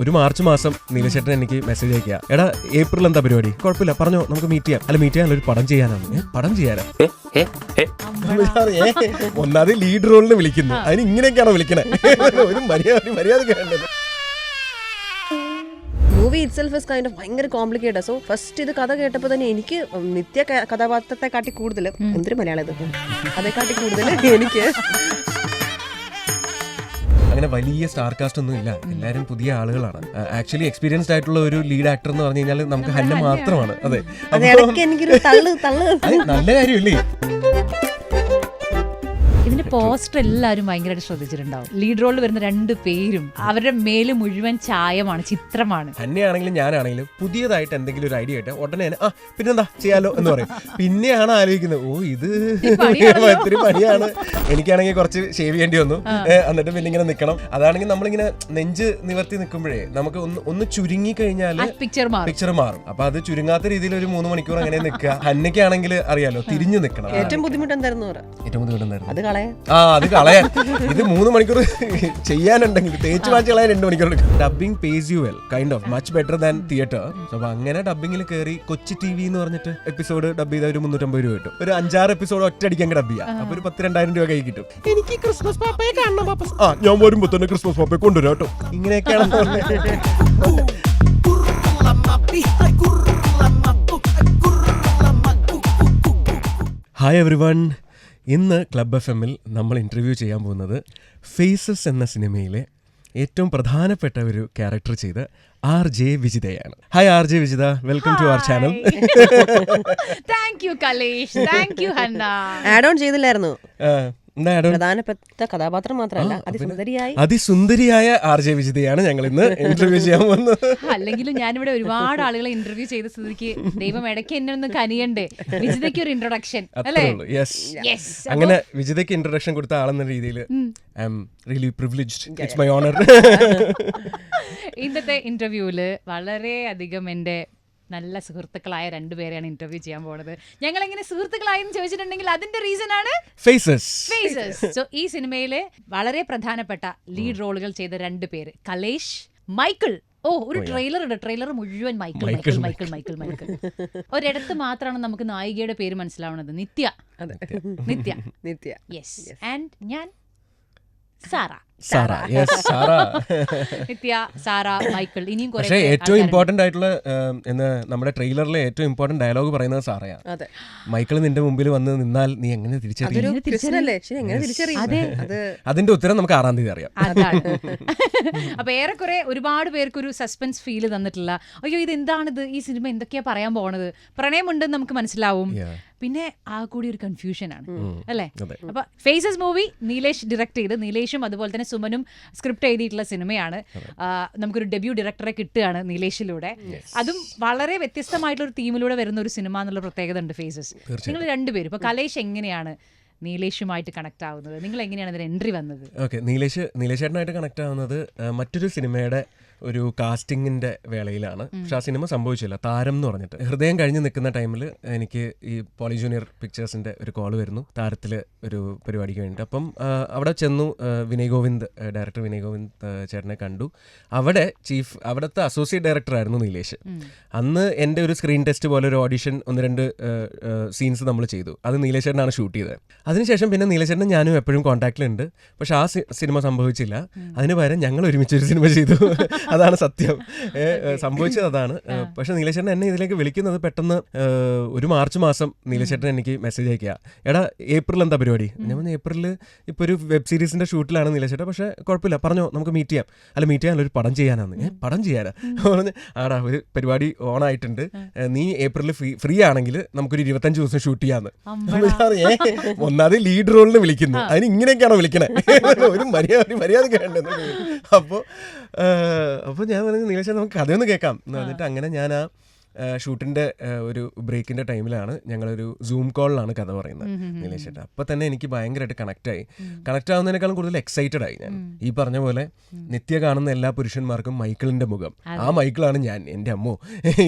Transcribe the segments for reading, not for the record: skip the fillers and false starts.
ഒരു മാർച്ച് മാസം നീലശേട്ടൻ എനിക്ക് മെസ്സേജ് അയക്കുക, എടാ ഏപ്രിൽ എന്താ പരിപാടി? കുഴപ്പമില്ല, പറഞ്ഞോ, നമുക്ക് മീറ്റ് ചെയ്യാം. അല്ല, മീറ്റ് ചെയ്യാൻ ഒരു പടം ചെയ്യാനാണ്. പടം ചെയ്യാനാ? ഒന്നാമത് ലീഡ് റോളിന് വിളിക്കുന്നു, അതിന് ഇങ്ങനെയൊക്കെയാണോ വിളിക്കണേ? ഒരു മര്യാദ കേട്ടത്. Movie itself is kind of ഭയങ്കര കോംപ്ലിക്കേറ്റഡ്. സോ ഫസ്റ്റ് ഇത് കഥ കേട്ടപ്പോൾ തന്നെ എനിക്ക് നിത്യ കഥാപാത്രത്തെ കാട്ടി കൂടുതൽ എന്തൊരു മലയാളം ഇത് അതേക്കാട്ടി കൂടുതൽ എനിക്ക് അങ്ങനെ വലിയ സ്റ്റാർ കാസ്റ്റ് ഒന്നും ഇല്ല, എല്ലാവരും പുതിയ ആളുകളാണ്. ആക്ച്വലി എക്സ്പീരിയൻസ്ഡ് ആയിട്ടുള്ള ഒരു ലീഡ് ആക്ടർ എന്ന് പറഞ്ഞു കഴിഞ്ഞാൽ നമുക്ക് ഹന്ന മാത്രമാണ്. അതെ, എനിക്കൊരു തള്ളു നല്ല കാര്യമില്ലേ? ഇതിന്റെ പോസ്റ്റർ എല്ലാവരും ഭയങ്കരമായിട്ട് ശ്രദ്ധിച്ചിട്ടുണ്ടാവും. ലീഡ് റോളിൽ വരുന്ന 2 പേരും അവരുടെ മേല് മുഴുവൻ ചായമാണ്, ചിത്രമാണ്. തന്നെയാണെങ്കിലും ഞാനാണെങ്കിലും പുതിയതായിട്ട് എന്തെങ്കിലും ഒരു ഐഡിയ ആയിട്ട് ഉടനെ പിന്നെന്താ ചെയ്യാലോ എന്ന് പറയും. പിന്നെയാണ് ആലോചിക്കുന്നത്, ഓ ഇത് ഇത്തിരി പണിയാണ്. എനിക്കാണെങ്കിൽ കുറച്ച് ഷേവ് ചെയ്യേണ്ടി വന്നു, എന്നിട്ട് പിന്നെ ഇങ്ങനെ നിൽക്കണം. അതാണെങ്കിൽ നമ്മളിങ്ങനെ നെഞ്ച് നിവർത്തി നിൽക്കുമ്പോഴേ നമുക്ക് ഒന്ന് ചുരുങ്ങി കഴിഞ്ഞാൽ പിക്ചർ മാറും. അപ്പൊ അത് ചുരുങ്ങാത്ത രീതിയിൽ ഒരു 3 മണിക്കൂർ അങ്ങനെ നിൽക്കുക. ഹന്നയ്ക്കാണെങ്കിൽ അറിയാലോ, തിരിഞ്ഞു നിൽക്കണം. ഏറ്റവും ബുദ്ധിമുട്ട് എന്തായിരുന്നു? അത് കളയാൻ ഇത് 3 മണിക്കൂർ ചെയ്യാനുണ്ടെങ്കിൽ തേച്ച് മാറ്റി കളയാൻ 2 മണിക്കൂർ എടുക്കും. Dubbing pace you well, kind of much better than theatre. അപ്പൊ അങ്ങനെ ഡബിങ്ങിൽ കയറി കൊച്ചി TV എന്ന് പറഞ്ഞിട്ട് എപ്പിസോഡ് ഡബ് ചെയ്ത ഒരു 350 രൂപ കിട്ടും. ഒരു 5-6 എപ്പിസോഡ് ഒറ്റയടിക്കാൻ ഡബ് ചെയ്യാം. അപ്പൊ ഒരു 10,000-2000 രൂപ കൈ കിട്ടും. എനിക്ക് ക്രിസ്മസ് പാപ്പയെ കാണണം, ഞാൻ വരുമ്പോ തന്നെ ക്രിസ്മസ് പാപ്പയെ കൊണ്ടുവരാം കേട്ടോ. ഇങ്ങനെയൊക്കെയാണ്. ഹായ് എവരിവൺ, ഇന്ന് ക്ലബ് FM-ൽ നമ്മൾ ഇൻ്റർവ്യൂ ചെയ്യാൻ പോകുന്നത് ഫേസസ് എന്ന സിനിമയിലെ ഏറ്റവും പ്രധാനപ്പെട്ട ഒരു ക്യാരക്ടർ ചെയ്ത RJ വിജിതയാണ്. Hi RJ Vijitha, welcome to our channel. Thank you Kalesh, thank you Hanna. Add on ചെയ്തില്ലായിരുന്നു? പ്രധാനപ്പെട്ട കഥാപാത്രം മാത്രമല്ല, അതിസുന്ദരിയായ RJ വിജിതയാണ് ഞങ്ങൾ ഇന്ന് ഇന്റർവ്യൂ ചെയ്യാൻ പോകുന്നത്. അല്ലെങ്കിലും ഞാനിവിടെ ഒരുപാട് ആളുകളെ ഇന്റർവ്യൂ ചെയ്ത സ്ഥിതിക്ക് ദൈവം ഇടയ്ക്ക് എന്നെ ഒന്ന് കനിയണ്ടേ. വിജിതയ്ക്ക് ഒരു ഇൻട്രൊഡക്ഷൻ അല്ലേ? അങ്ങനെ വിജിതയ്ക്ക് ഇൻട്രൊഡക്ഷൻ കൊടുത്ത ആളെന്ന രീതിയിൽ I am really privileged. It's my honour. ഇന്നത്തെ ഇന്റർവ്യൂവില് വളരെയധികം എൻ്റെ നല്ല സുഹൃത്തുക്കളായ 2 പേരെയാണ് ഇന്റർവ്യൂ ചെയ്യാൻ പോകുന്നത്. ഞങ്ങൾ എങ്ങനെ സുഹൃത്തുക്കളായെന്ന് ചോദിച്ചിട്ടുണ്ടെങ്കിൽ അതിന്റെ റീസൺ ആണ് ഫേസസ്. സോ ഈ സിനിമയിലെ വളരെ പ്രധാനപ്പെട്ട ലീഡ് റോളുകൾ ചെയ്ത 2 പേര്, കലേഷ്, മൈക്കിൾ. ഒരു ട്രെയിലർ മുഴുവൻ മൈക്കിൾ. ഒരിടത്ത് മാത്രമാണ് നമുക്ക് നായികയുടെ പേര് മനസ്സിലാവുന്നത്, നിത്യ. യെസ്. ആൻഡ് ഞാൻ സാറ. നിത്യ, സാറ, മൈക്കിൾ. ഇനിയും പക്ഷേ ഏറ്റവും ഇമ്പോർട്ടന്റ് ആയിട്ടുള്ള നമ്മുടെ ട്രെയിലറിലെ ഏറ്റവും ഇമ്പോർട്ടന്റ് ഡയലോഗ് പറയുന്നത് സാറയാണ്. മൈക്കിൾ നിന്റെ മുമ്പിൽ വന്ന് നിന്നാൽ നീ എങ്ങനെ തിരിച്ചറിയും? അതിന്റെ ഉത്തരം നമുക്ക് 6-ാം തീയതി അറിയാം. അപ്പൊ ഏറെക്കുറെ ഒരുപാട് പേർക്ക് ഒരു സസ്പെൻസ് ഫീൽ തന്നിട്ടില്ല. അയ്യോ ഇത് എന്താണിത്, ഈ സിനിമ എന്തൊക്കെയാ പറയാൻ പോണത്, പ്രണയമുണ്ടെന്ന് നമുക്ക് മനസ്സിലാവും. പിന്നെ ആ കൂടി ഒരു കൺഫ്യൂഷൻ ആണ് അല്ലേ? അപ്പൊ ഫേസസ് മൂവി നീലേഷ് ഡയറക്ട് ചെയ്ത്, നീലേഷും അതുപോലെ തന്നെ സുമനും സ്ക്രിപ്റ്റ് എഴുതിയിട്ടുള്ള സിനിമയാണ്. നമുക്കൊരു ഡെബ്യൂ ഡയറക്ടറെ കിട്ടുകയാണ് നീലേഷിലൂടെ. അതും വളരെ വ്യത്യസ്തമായിട്ടുള്ള ഒരു തീമിലൂടെ വരുന്ന ഒരു സിനിമ എന്നുള്ള പ്രത്യേകത ഉണ്ട് ഫേസസ്. നിങ്ങൾ 2 പേരും ഇപ്പൊ കലേഷ് എങ്ങനെയാണ് നീലേഷുമായിട്ട് കണക്ട് ആവുന്നത്? നിങ്ങൾ എങ്ങനെയാണ് അതിന് എൻട്രി വന്നത്? ഓക്കെ, നീലേഷേട്ടനായിട്ട് കണക്ട് ആവുന്നത് മറ്റൊരു സിനിമയുടെ ഒരു കാസ്റ്റിങ്ങിൻ്റെ വേളയിലാണ്. പക്ഷെ ആ സിനിമ സംഭവിച്ചില്ല. താരം എന്ന് പറഞ്ഞിട്ട് ഹൃദയം കഴിഞ്ഞ് നിൽക്കുന്ന ടൈമിൽ എനിക്ക് ഈ പോളി ജൂനിയർ പിക്ചേഴ്സിൻ്റെ ഒരു കോൾ വരുന്നു, താരത്തിൽ ഒരു പരിപാടിക്ക് വേണ്ടിയിട്ട്. അപ്പം അവിടെ ചെന്നു. ഡയറക്ടർ വിനയ് ഗോവിന്ദ് ചേട്ടനെ കണ്ടു. അവിടുത്തെ അസോസിയേറ്റ് ഡയറക്ടറായിരുന്നു നീലേഷ്. അന്ന് എൻ്റെ ഒരു സ്ക്രീൻ ടെസ്റ്റ് പോലെ ഒരു ഓഡിഷൻ 1-2 സീൻസ് നമ്മൾ ചെയ്തു. അത് നീലേഷേട്ടനാണ് ഷൂട്ട് ചെയ്തത്. അതിനുശേഷം പിന്നെ നീലേഷേട്ടനും ഞാനും എപ്പോഴും കോൺടാക്റ്റിലുണ്ട്. പക്ഷെ ആ സിനിമ സംഭവിച്ചില്ല. അതിന് പകരം ഞങ്ങൾ ഒരുമിച്ചൊരു സിനിമ ചെയ്തു. അതാണ് സത്യം, സംഭവിച്ചത് അതാണ്. പക്ഷെ നീലശേട്ടൻ എന്നെ ഇതിലേക്ക് വിളിക്കുന്നത് പെട്ടെന്ന് ഒരു മാർച്ച് മാസം നീലശേട്ടൻ എനിക്ക് മെസ്സേജ് അയക്കുക, എടാ ഏപ്രിൽ എന്താ പരിപാടി? ഞാൻ പറഞ്ഞു, ഏപ്രിലിൽ ഇപ്പോൾ ഒരു വെബ് സീരീസിന്റെ ഷൂട്ടിലാണ് നീലശേട്ടൻ, പക്ഷെ കുഴപ്പമില്ല, പറഞ്ഞോ, നമുക്ക് മീറ്റ് ചെയ്യാം. അല്ല, മീറ്റ് ചെയ്യാൻ ഒരു പടം ചെയ്യാനാണ്. പടം ചെയ്യാനാ? പറഞ്ഞ് ആടാ, ഒരു പരിപാടി ഓൺ ആയിട്ടുണ്ട്, നീ ഏപ്രിലിൽ ഫ്രീ ആണെങ്കിൽ നമുക്കൊരു 25 ദിവസം ഷൂട്ട് ചെയ്യാന്ന്. ഒന്നാമത് ലീഡ് റോളിന് വിളിക്കുന്നു, അതിന് ഇങ്ങനെയൊക്കെയാണോ വിളിക്കണേ? ഒരു മര്യാദ കേട്ടത്. അപ്പോൾ ഞാൻ പറഞ്ഞു, നീലേഷ നമുക്ക് കഥയൊന്ന് കേൾക്കാം എന്ന് പറഞ്ഞിട്ട് അങ്ങനെ ഞാൻ ആ ഷൂട്ടിൻ്റെ ഒരു ബ്രേക്കിൻ്റെ ടൈമിലാണ് ഞങ്ങളൊരു സൂം കോളിലാണ് കഥ പറയുന്നത് നീലേഷേട്ടൻ. അപ്പോൾ തന്നെ എനിക്ക് ഭയങ്കരമായിട്ട് കണക്ട് ആവുന്നതിനേക്കാളും കൂടുതൽ എക്സൈറ്റഡ് ആയി ഞാൻ. ഈ പറഞ്ഞ പോലെ നിത്യ കാണുന്ന എല്ലാ പുരുഷന്മാർക്കും മൈക്കിളിൻ്റെ മുഖം, ആ മൈക്കിളാണ് ഞാൻ. എൻ്റെ അമ്മോ,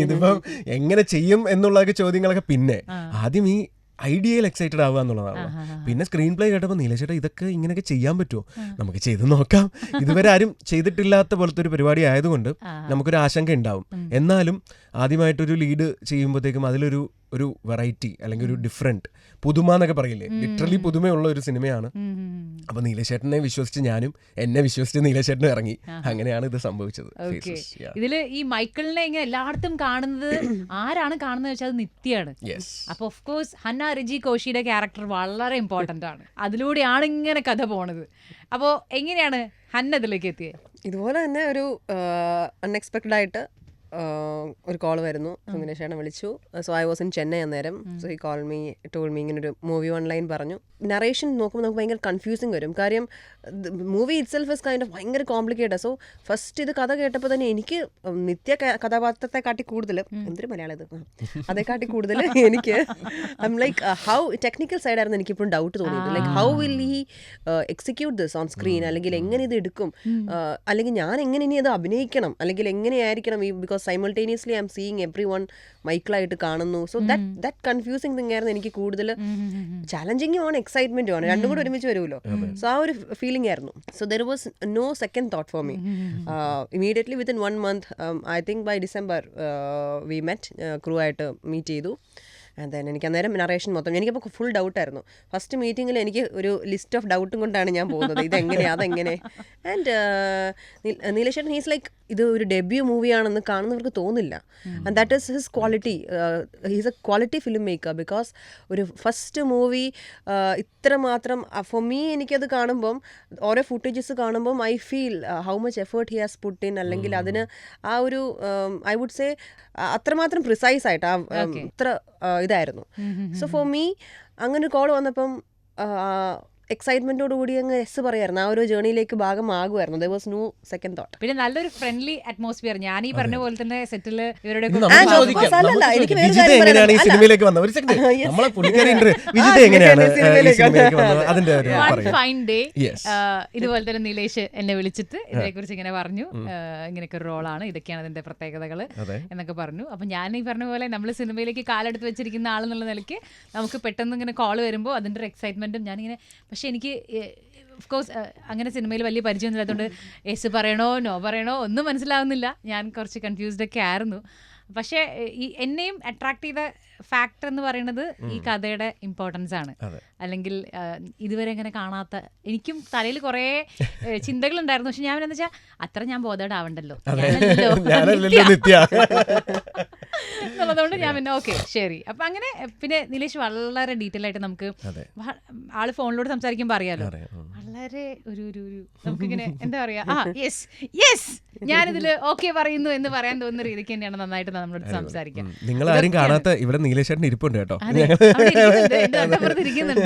ഇതിപ്പം എങ്ങനെ ചെയ്യും എന്നുള്ളതൊക്കെ ചോദ്യങ്ങളൊക്കെ. പിന്നെ ആദ്യം ഈ ഐഡിയയിൽ എക്സൈറ്റഡ് ആവുക എന്നുള്ളതാണ്. പിന്നെ സ്ക്രീൻ പ്ലേ കേട്ടപ്പോൾ നീലേഷേട്ടാ ഇതൊക്കെ ഇങ്ങനെയൊക്കെ ചെയ്യാൻ പറ്റുമോ, നമുക്ക് ചെയ്ത് നോക്കാം. ഇതുവരെ ആരും ചെയ്തിട്ടില്ലാത്ത പോലത്തെ ഒരു പരിപാടി ആയതുകൊണ്ട് നമുക്കൊരു ആശങ്ക ഉണ്ടാവും. എന്നാലും ആദ്യമായിട്ടൊരു ലീഡ് ചെയ്യുമ്പോഴത്തേക്കും അതിലൊരു വെറൈറ്റി അല്ലെങ്കിൽ ഒരു ഡിഫറെന്റ് പുതുമ എന്നൊക്കെ പറയില്ലേ, ലിറ്ററലി പുതുമയുള്ള ഒരു സിനിമയാണ്. അപ്പൊ നീലേഷേട്ടനെ വിശ്വസിച്ച് ഞാനും, എന്നെ വിശ്വസിച്ച് നീലേഷേട്ടനും ഇറങ്ങി. അങ്ങനെയാണ് ഇത് സംഭവിച്ചത്. ഇതില് ഈ മൈക്കിളിനെ ഇങ്ങനെ എല്ലായിടത്തും കാണുന്നത് ആരാണ് കാണുന്നത് വെച്ചാൽ അത് നിത്യാണ്. അപ്പൊ ഓഫ് കോഴ്സ് ഹന്ന റിജി കോഷിയുടെ ക്യാരക്ടർ വളരെ ഇമ്പോർട്ടന്റ് ആണ്. അതിലൂടെയാണ് ഇങ്ങനെ കഥ പോണത്. അപ്പോ എങ്ങനെയാണ് ഹന്ന ഇതിലേക്ക് എത്തിയത്? ഇതുപോലെ തന്നെ ഒരു അൺഎക്സ്പെക്റ്റഡ് ആയിട്ട് ഒരു കോൾ വരുന്നു. നീലേഷേട്ടനെ വിളിച്ചു. So I was in Chennai അന്നേരം. സോ ഈ കോൾ മീ ടോൾ മീ ഇങ്ങനൊരു മൂവി ഓൺലൈൻ പറഞ്ഞു. നറേഷൻ നോക്കുമ്പോൾ നമുക്ക് ഭയങ്കര കൺഫ്യൂസിങ് വരും. കാര്യം movie it self is kind of ഭയങ്കര കോംപ്ലിക്കേറ്റഡ്. സോ ഫസ്റ്റ് ഇത് കഥ കേട്ടപ്പോൾ തന്നെ എനിക്ക് നിത്യ കഥാപാത്രത്തെ കാട്ടി കൂടുതൽ, എന്തൊരു മലയാളം ഇത്, അതേക്കാട്ടി കൂടുതൽ എനിക്ക് I'm like how technical സൈഡായിരുന്നു എനിക്കിപ്പോഴും ഡൗട്ട് തോന്നിയത്. Like how will he execute this on screen, അല്ലെങ്കിൽ എങ്ങനെ ഇത് എടുക്കും, അല്ലെങ്കിൽ ഞാൻ എങ്ങനെ ഇനി അത് അഭിനയിക്കണം, അല്ലെങ്കിൽ എങ്ങനെയായിരിക്കണം ഈ, because simultaneously I'm seeing everyone മൈക്കിളായിട്ട് കാണുന്നു. സോ ദാറ്റ് കൺഫ്യൂസിങ് തിങ് ആയിരുന്നു എനിക്ക് കൂടുതൽ. ചാലഞ്ചിങ്ങും ആണ്, എക്സൈറ്റ്മെന്റും ആണ്, രണ്ടും കൂടെ ഒരുമിച്ച് വരുമല്ലോ. സോ ആ ഒരു ഫീലിംഗ് ആയിരുന്നു. So there was no second thought for me. Immediately within 1 month, I think by December we met, crew ആയിട്ട് മീറ്റ് ചെയ്തു. ആൻഡ് ദെൻ എനിക്ക് അന്നേരം നറേഷൻ മൊത്തം എനിക്കപ്പോൾ ഫുൾ ഡൗട്ടായിരുന്നു. ഫസ്റ്റ് മീറ്റിങ്ങിൽ എനിക്ക് ഒരു ലിസ്റ്റ് ഓഫ് ഡൗട്ടും കൊണ്ടാണ് ഞാൻ പോകുന്നത്, ഇതെങ്ങനെയാണ് അതെങ്ങനെ. ആൻഡ് നീലേഷേട്ടൻ ഹീസ് ലൈക്ക്, ഇത് ഒരു ഡെബ്യൂ മൂവിയാണെന്ന് കാണുന്നവർക്ക് തോന്നില്ല. And that is his quality. He's A quality film maker. Because ഒരു ഫസ്റ്റ് മൂവി ഇത്രമാത്രം ഫോർ മീ, എനിക്കത് കാണുമ്പം, ഓരോ ഫുട്ടേജസ് കാണുമ്പം I feel how much effort he has put in. അല്ലെങ്കിൽ അതിന് ആ ഒരു ഐ വുഡ് സേ അത്രമാത്രം പ്രിസൈസ് ആയിട്ട് ഇത്ര ഇതായിരുന്നു. സോ ഫോർ മീ അങ്ങനെ ഒരു കോൾ വന്നപ്പം എക്സൈറ്റ്മെന്റോട് കൂടി അങ്ങ് എസ് പറയായിരുന്നു. ആ ഒരു ജേർണിയിലേക്ക് ഭാഗമാകുമായിരുന്നു. There was no second thought. പിന്നെ നല്ലൊരു ഫ്രണ്ട്ലി അറ്റ്മോസ്ഫിയർ. ഞാൻ ഈ പറഞ്ഞ പോലെ തന്നെ സെറ്റില് ഇവരുടെ ഫൈൻ ഡേ ഇതുപോലെ തന്നെ നിലേഷ് എന്നെ വിളിച്ചിട്ട് ഇതിനെ കുറിച്ച് ഇങ്ങനെ പറഞ്ഞു, ഇങ്ങനെയൊക്കെ ഒരു റോളാണ്, ഇതൊക്കെയാണ് അതിന്റെ പ്രത്യേകതകൾ എന്നൊക്കെ പറഞ്ഞു. അപ്പൊ ഞാൻ ഈ പറഞ്ഞ പോലെ നമ്മൾ സിനിമയിലേക്ക് കാലെടുത്ത് വെച്ചിരിക്കുന്ന ആളെന്നുള്ള നിലയ്ക്ക് നമുക്ക് പെട്ടെന്ന് ഇങ്ങനെ കോള് വരുമ്പോൾ അതിന്റെ ഒരു എക്സൈറ്റ്മെന്റും ഞാനിങ്ങനെ, പക്ഷെ എനിക്ക് ഓഫ്കോഴ്സ് അങ്ങനെ സിനിമയിൽ വലിയ പരിചയം ഇല്ലാത്തതുകൊണ്ട് യെസ് പറയണോ നോ പറയണോ ഒന്നും മനസ്സിലാവുന്നില്ല. ഞാൻ കുറച്ച് കൺഫ്യൂസ്ഡ് ഒക്കെ ആയിരുന്നു. പക്ഷേ ഈ എന്നെയും അട്രാക്ട് ചെയ്ത ഫാക്ടർ എന്ന് പറയുന്നത് ഈ കഥയുടെ ഇമ്പോർട്ടൻസ് ആണ്. അല്ലെങ്കിൽ ഇതുവരെ ഇങ്ങനെ കാണാത്ത, എനിക്കും തലയിൽ കുറേ ചിന്തകളുണ്ടായിരുന്നു. പക്ഷെ ഞാൻ എന്താ വെച്ചാൽ അത്ര ഞാൻ ബോധേഡ് ആവണ്ടല്ലോ എന്നുള്ളതുകൊണ്ട് ഞാൻ പിന്നെ ഓക്കെ ശരി. അപ്പം അങ്ങനെ പിന്നെ നിലേഷ് വളരെ ഡീറ്റെയിൽ ആയിട്ട് നമുക്ക് ആള് ഫോണിലൂടെ സംസാരിക്കുമ്പോൾ അറിയാലോ, വളരെ ഒരു നമുക്കിങ്ങനെ എന്താ പറയാ, യെസ് യെസ് ഞാനിതില് ഓക്കെ പറയുന്നു എന്ന് പറയാൻ തോന്നുന്ന രീതിക്ക് തന്നെയാണ് നന്നായിട്ട് നമ്മളോട് സംസാരിക്കാം. നിങ്ങൾ ആരും കാണാത്ത ഇവിടെ നീലേഷേട്ടൻ ഇരിപ്പുണ്ട് കേട്ടോ. ഇരിക്കുന്നുണ്ട്.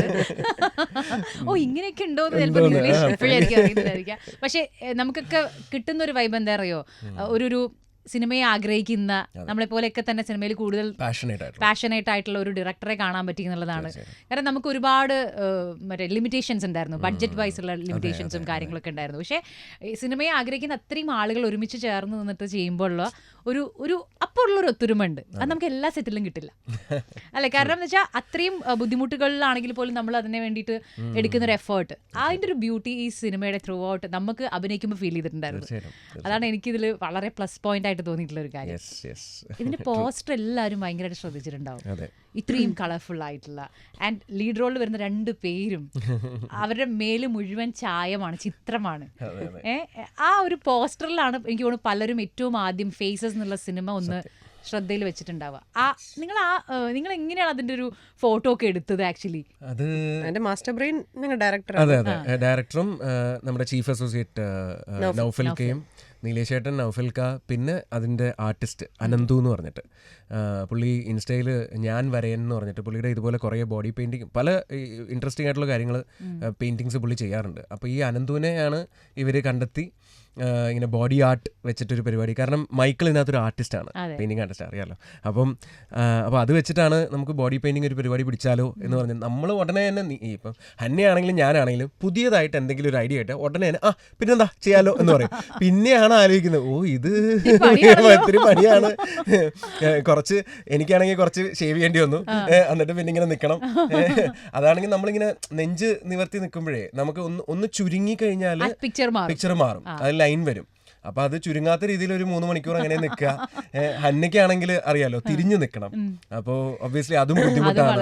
ഓ ഇങ്ങനെയൊക്കെ ഉണ്ടോ എന്ന് ചിലപ്പോൾ നിലേഷ് എപ്പോഴായിരിക്കും അറിയുന്നതായിരിക്കാം. പക്ഷെ നമുക്കൊക്കെ കിട്ടുന്ന ഒരു വൈബ് എന്താ അറിയോ, ഒരു സിനിമയെ ആഗ്രഹിക്കുന്ന നമ്മളെ പോലെയൊക്കെ തന്നെ സിനിമയിൽ കൂടുതൽ പാഷനേറ്റ് ആയിട്ടുള്ള ഒരു ഡയറക്ടറെ കാണാൻ പറ്റി എന്നുള്ളതാണ്. കാരണം നമുക്ക് ഒരുപാട് മറ്റേ ലിമിറ്റേഷൻസ് ഉണ്ടായിരുന്നു, ബഡ്ജറ്റ് വൈസ് ഉള്ള ലിമിറ്റേഷൻസും കാര്യങ്ങളൊക്കെ ഉണ്ടായിരുന്നു. പക്ഷേ സിനിമയെ ആഗ്രഹിക്കുന്ന അത്രയും ആളുകൾ ഒരുമിച്ച് ചേർന്ന് നിന്നിട്ട് ചെയ്യുമ്പോഴുള്ള ഒരു അപ്പോൾ ഉള്ളൊരു ഒത്തൊരുമ ഉണ്ട്. അത് നമുക്ക് എല്ലാ സെറ്റിലും കിട്ടില്ല അല്ലെ. കാരണം എന്ന് വെച്ചാൽ അത്രയും ബുദ്ധിമുട്ടുകളിലാണെങ്കിൽ പോലും നമ്മൾ അതിനെ വേണ്ടിയിട്ട് എടുക്കുന്ന ഒരു എഫേർട്ട്, അതിൻ്റെ ഒരു ബ്യൂട്ടി ഈ സിനിമയുടെ ത്രൂ ഔട്ട് നമുക്ക് അഭിനയിക്കുമ്പോൾ ഫീൽ ചെയ്തിട്ടുണ്ടായിരുന്നു. അതാണ് എനിക്കിതിൽ വളരെ പ്ലസ് പോയിന്റ് ആയിട്ട് തോന്നിയിട്ടുള്ള ഒരു കാര്യം. ഇതിന്റെ പോസ്റ്റർ എല്ലാവരും ഭയങ്കരമായിട്ട് ശ്രദ്ധിച്ചിട്ടുണ്ടാവും. ഇത്രയും കളർഫുൾ ആയിട്ടുള്ള ആൻഡ് ലീഡ് റോളിൽ വരുന്ന 2 പേരും അവരുടെ മേല് മുഴുവൻ ചായമാണ്, ചിത്രമാണ്. ആ ഒരു പോസ്റ്ററിലാണ് എനിക്ക് തോന്നുന്നു പലരും ഏറ്റവും ആദ്യം ഫേസസ് എന്നുള്ള സിനിമ ഒന്ന് ശ്രദ്ധയിൽ വെച്ചിട്ടുണ്ടാവുക. നിങ്ങൾ എങ്ങനെയാണ് അതിന്റെ ഒരു ഫോട്ടോ ഒക്കെ എടുത്തത്? ആക്ച്വലി അത് മാസ്റ്റർ ബ്രെയിൻ ഡയറക്ടർ, അതെ ഡയറക്ടറും നമ്മുടെ ചീഫ് അസോസിയേറ്റ് നൗഫൽക്കയും, നീലേഷേട്ടൻ, നൗഫൽക്ക, പിന്നെ അതിൻ്റെ ആർട്ടിസ്റ്റ് അനന്തു എന്ന് പറഞ്ഞിട്ട് പുള്ളി ഇൻസ്റ്റയിൽ ഞാൻ വരയൻ എന്ന് പറഞ്ഞിട്ട് പുള്ളിയുടെ ഇതുപോലെ കുറേ ബോഡി പെയിൻറ്റിങ് പല ഇൻട്രസ്റ്റിംഗ് ആയിട്ടുള്ള കാര്യങ്ങൾ പെയിൻറ്റിങ്സ് പുള്ളി ചെയ്യാറുണ്ട്. അപ്പോൾ ഈ അനന്തുവിനെയാണ് ഇവർ കണ്ടെത്തി ഇങ്ങനെ ബോഡി ആർട്ട് വെച്ചിട്ടൊരു പരിപാടി. കാരണം മൈക്കിൾ ഇതിനകത്തൊരു ആർട്ടിസ്റ്റാണ്, അതെ. പെയിൻറ്റിങ് ആർട്ടിസ്റ്റ് അറിയാമല്ലോ. അപ്പം അത് വെച്ചിട്ടാണ് നമുക്ക് ബോഡി പെയിൻറ്റിങ് ഒരു പരിപാടി പിടിച്ചാലോ എന്ന് പറഞ്ഞ് നമ്മൾ ഉടനെ തന്നെ ഇപ്പം ഹന്നയാണെങ്കിലും ഞാനാണെങ്കിലും പുതിയതായിട്ട് എന്തെങ്കിലും ഒരു ഐഡിയ ആയിട്ട് ഉടനെ തന്നെ പിന്നെന്താ ചെയ്യാലോ എന്ന് പറയും. പിന്നെയാണ് ആലോചിക്കുന്നത്, ഇത് ഒത്തിരി പണിയാണ്, കുറച്ച് എനിക്കാണെങ്കിൽ കുറച്ച് ഷേവ് ചെയ്യേണ്ടി വന്നു, എന്നിട്ട് പിന്നെ ഇങ്ങനെ നിൽക്കണം. അതാണെങ്കിൽ നമ്മളിങ്ങനെ നെഞ്ച് നിവർത്തി നിൽക്കുമ്പോഴേ നമുക്ക് ഒന്ന് ചുരുങ്ങി കഴിഞ്ഞാൽ പിക്ചർ മാറും, അത് ലൈൻ വരും. അപ്പൊ അത് ചുരുങ്ങാത്ത രീതിയിൽ ഒരു 3 മണിക്കൂർ അങ്ങനെ നിൽക്കുക. ഹന്നയ്ക്കാണെങ്കിൽ അറിയാലോ തിരിഞ്ഞു നിൽക്കണം. അപ്പോൾ ഒബ്വിയസ്ലി അതും ബുദ്ധിമുട്ടാണ്.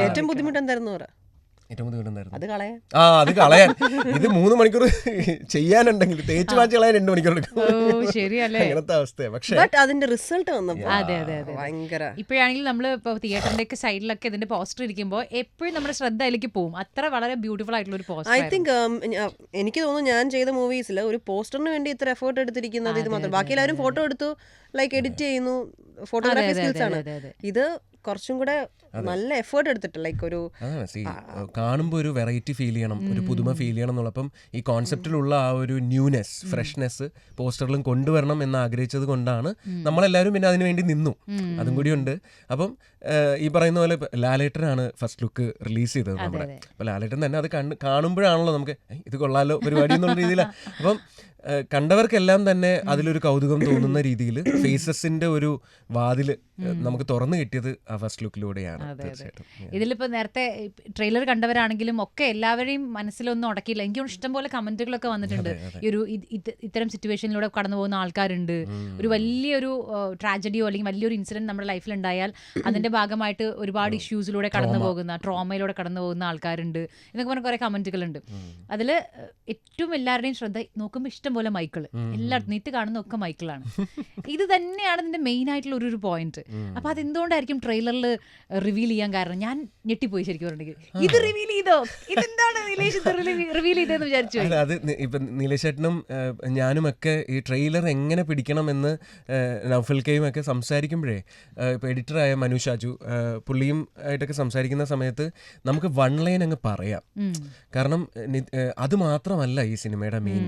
ഏറ്റവും ബുദ്ധിമുട്ട് എന്തായിരുന്നു? ഏറ്റവും ബുദ്ധിമുട്ടുണ്ടായിരുന്നു അത് കളയാൻ. അത് കളയാൻ. ഇത് 3 മണിക്കൂർ ചെയ്യാനുണ്ടെങ്കിൽ തേച്ച് മാറ്റി കളയാൻ 2 മണിക്കൂർ എടുക്കും. അങ്ങനത്തെ അവസ്ഥയാണ്. പക്ഷേ അതിന്റെ റിസൾട്ട് വന്നപ്പോൾ ഭയങ്കര. ഇപ്പോഴാണെങ്കിൽ നമ്മൾ ഇപ്പോൾ തിയേറ്ററിന്റെ ഒക്കെ സൈഡിലൊക്കെ ഇതിന്റെ പോസ്റ്റർ ഇരിക്കുമ്പോൾ എപ്പോഴും നമ്മുടെ ശ്രദ്ധ അതിലേക്ക് പോകും. അത്ര വളരെ ബ്യൂട്ടിഫുൾ ആയിട്ടുള്ള ഒരു പോസ്റ്റർ. ഐ തിങ്ക് എനിക്ക് തോന്നുന്നു ഞാൻ ചെയ്ത മൂവീസിൽ ഒരു പോസ്റ്ററിന് വേണ്ടി ഇത്ര എഫേർട്ട് എടുത്തിരിക്കുന്നത് ഇത് മാത്രം. ബാക്കി എല്ലാവരും ഫോട്ടോ എടുത്തു, ലൈക്ക് എഡിറ്റ് ചെയ്യുന്നു, ഫോട്ടോഗ്രാഫി സ്കിൽസ് ആണ്. ഇത് കുറച്ചും കൂടെ നല്ല എഫേർട്ട് എടുത്തിട്ട് ലൈക്ക് ഒരു കാണുമ്പോൾ ഒരു വെറൈറ്റി ഫീൽ ചെയ്യണം, ഒരു പുതുമ ഫീൽ ചെയ്യണം എന്നുള്ളപ്പം ഈ കോൺസെപ്റ്റിലുള്ള ആ ഒരു ന്യൂനെസ്, ഫ്രഷ്നെസ് പോസ്റ്ററിലും കൊണ്ടുവരണം എന്ന് ആഗ്രഹിച്ചത് കൊണ്ടാണ് നമ്മളെല്ലാവരും പിന്നെ അതിനു വേണ്ടി നിന്നു. അതും കൂടി ഉണ്ട്. അപ്പം ഈ പറയുന്ന പോലെ ലാലേട്ടനാണ് ഫസ്റ്റ് ലുക്ക് റിലീസ് ചെയ്തത് നമ്മുടെ. അപ്പം ലാലേട്ടൻ തന്നെ അത് കാണുമ്പോഴാണല്ലോ നമുക്ക് ഇത് കൊള്ളാലോ പരിപാടി എന്നുള്ള രീതിയിലാണ്. അപ്പം കണ്ടവർക്കെല്ലാം തന്നെ അതിലൊരു കൗതുകം തോന്നുന്ന രീതിയിൽ ഫേസസിന്റെ ഒരു വാതില് നമുക്ക് തുറന്നു കിട്ടിയത് ആ ഫസ്റ്റ് ലുക്കിലൂടെയാണ്. തീർച്ചയായിട്ടും ഇതിലിപ്പോ നേരത്തെ ട്രെയിലർ കണ്ടവരാണെങ്കിലും ഒക്കെ എല്ലാവരെയും മനസ്സിലൊന്നും ഉടക്കിയില്ല. എനിക്ക് ഇഷ്ടംപോലെ കമന്റുകളൊക്കെ വന്നിട്ടുണ്ട്. ഈ ഒരു ഇത്തരം സിറ്റുവേഷനിലൂടെ കടന്നു പോകുന്ന ആൾക്കാരുണ്ട്. ഒരു വലിയൊരു ട്രാജഡിയോ അല്ലെങ്കിൽ വലിയൊരു ഇൻസിഡന്റ് നമ്മുടെ ലൈഫിൽ ഉണ്ടായാൽ അതിന്റെ ഭാഗമായിട്ട് ഒരുപാട് ഇഷ്യൂസിലൂടെ കടന്നു പോകുന്ന, ട്രോമയിലൂടെ കടന്നു പോകുന്ന ആൾക്കാരുണ്ട് എന്നൊക്കെ പറഞ്ഞ കുറെ കമന്റുകളുണ്ട്. അതിൽ ഏറ്റവും എല്ലാവരുടെയും ശ്രദ്ധ നോക്കുമ്പോൾ ഇഷ്ടംപോലെ മൈക്കിള്, എല്ലായിടത്തും നീറ്റ് കാണുന്ന ഒക്കെ മൈക്കിളാണ്. ഇത് തന്നെയാണ് ഇതിന്റെ മെയിൻ ആയിട്ടുള്ള ഒരു പോയിന്റ്. അപ്പൊ അതെന്തുകൊണ്ടായിരിക്കും ട്രെയിലറിൽ റിവീൽ ചെയ്യാൻ കാരണം? ഞാൻ ഞെട്ടിപ്പോയി ശരിക്കും പറഞ്ഞിട്ടുണ്ടെങ്കിൽ. ഇത് റിവീൽ ചെയ്തോ, ഇതെന്താണ് നിലേഷ് റിവീൽ ചെയ്തെന്ന് വിചാരിച്ചു. അത് ഇപ്പൊ നീലേഷേട്ടനും ഞാനും ഒക്കെ ഈ ട്രെയിലർ എങ്ങനെ പിടിക്കണമെന്ന് നൗഫൽ കെയും ഒക്കെ സംസാരിക്കുമ്പോഴേ, ഇപ്പൊ എഡിറ്ററായ മനു ഷാജു പുള്ളിയും ആയിട്ടൊക്കെ സംസാരിക്കുന്ന സമയത്ത് നമുക്ക് വൺ ലൈൻ അങ്ങ് പറയാം. കാരണം അത് മാത്രമല്ല ഈ സിനിമയുടെ മെയിൻ,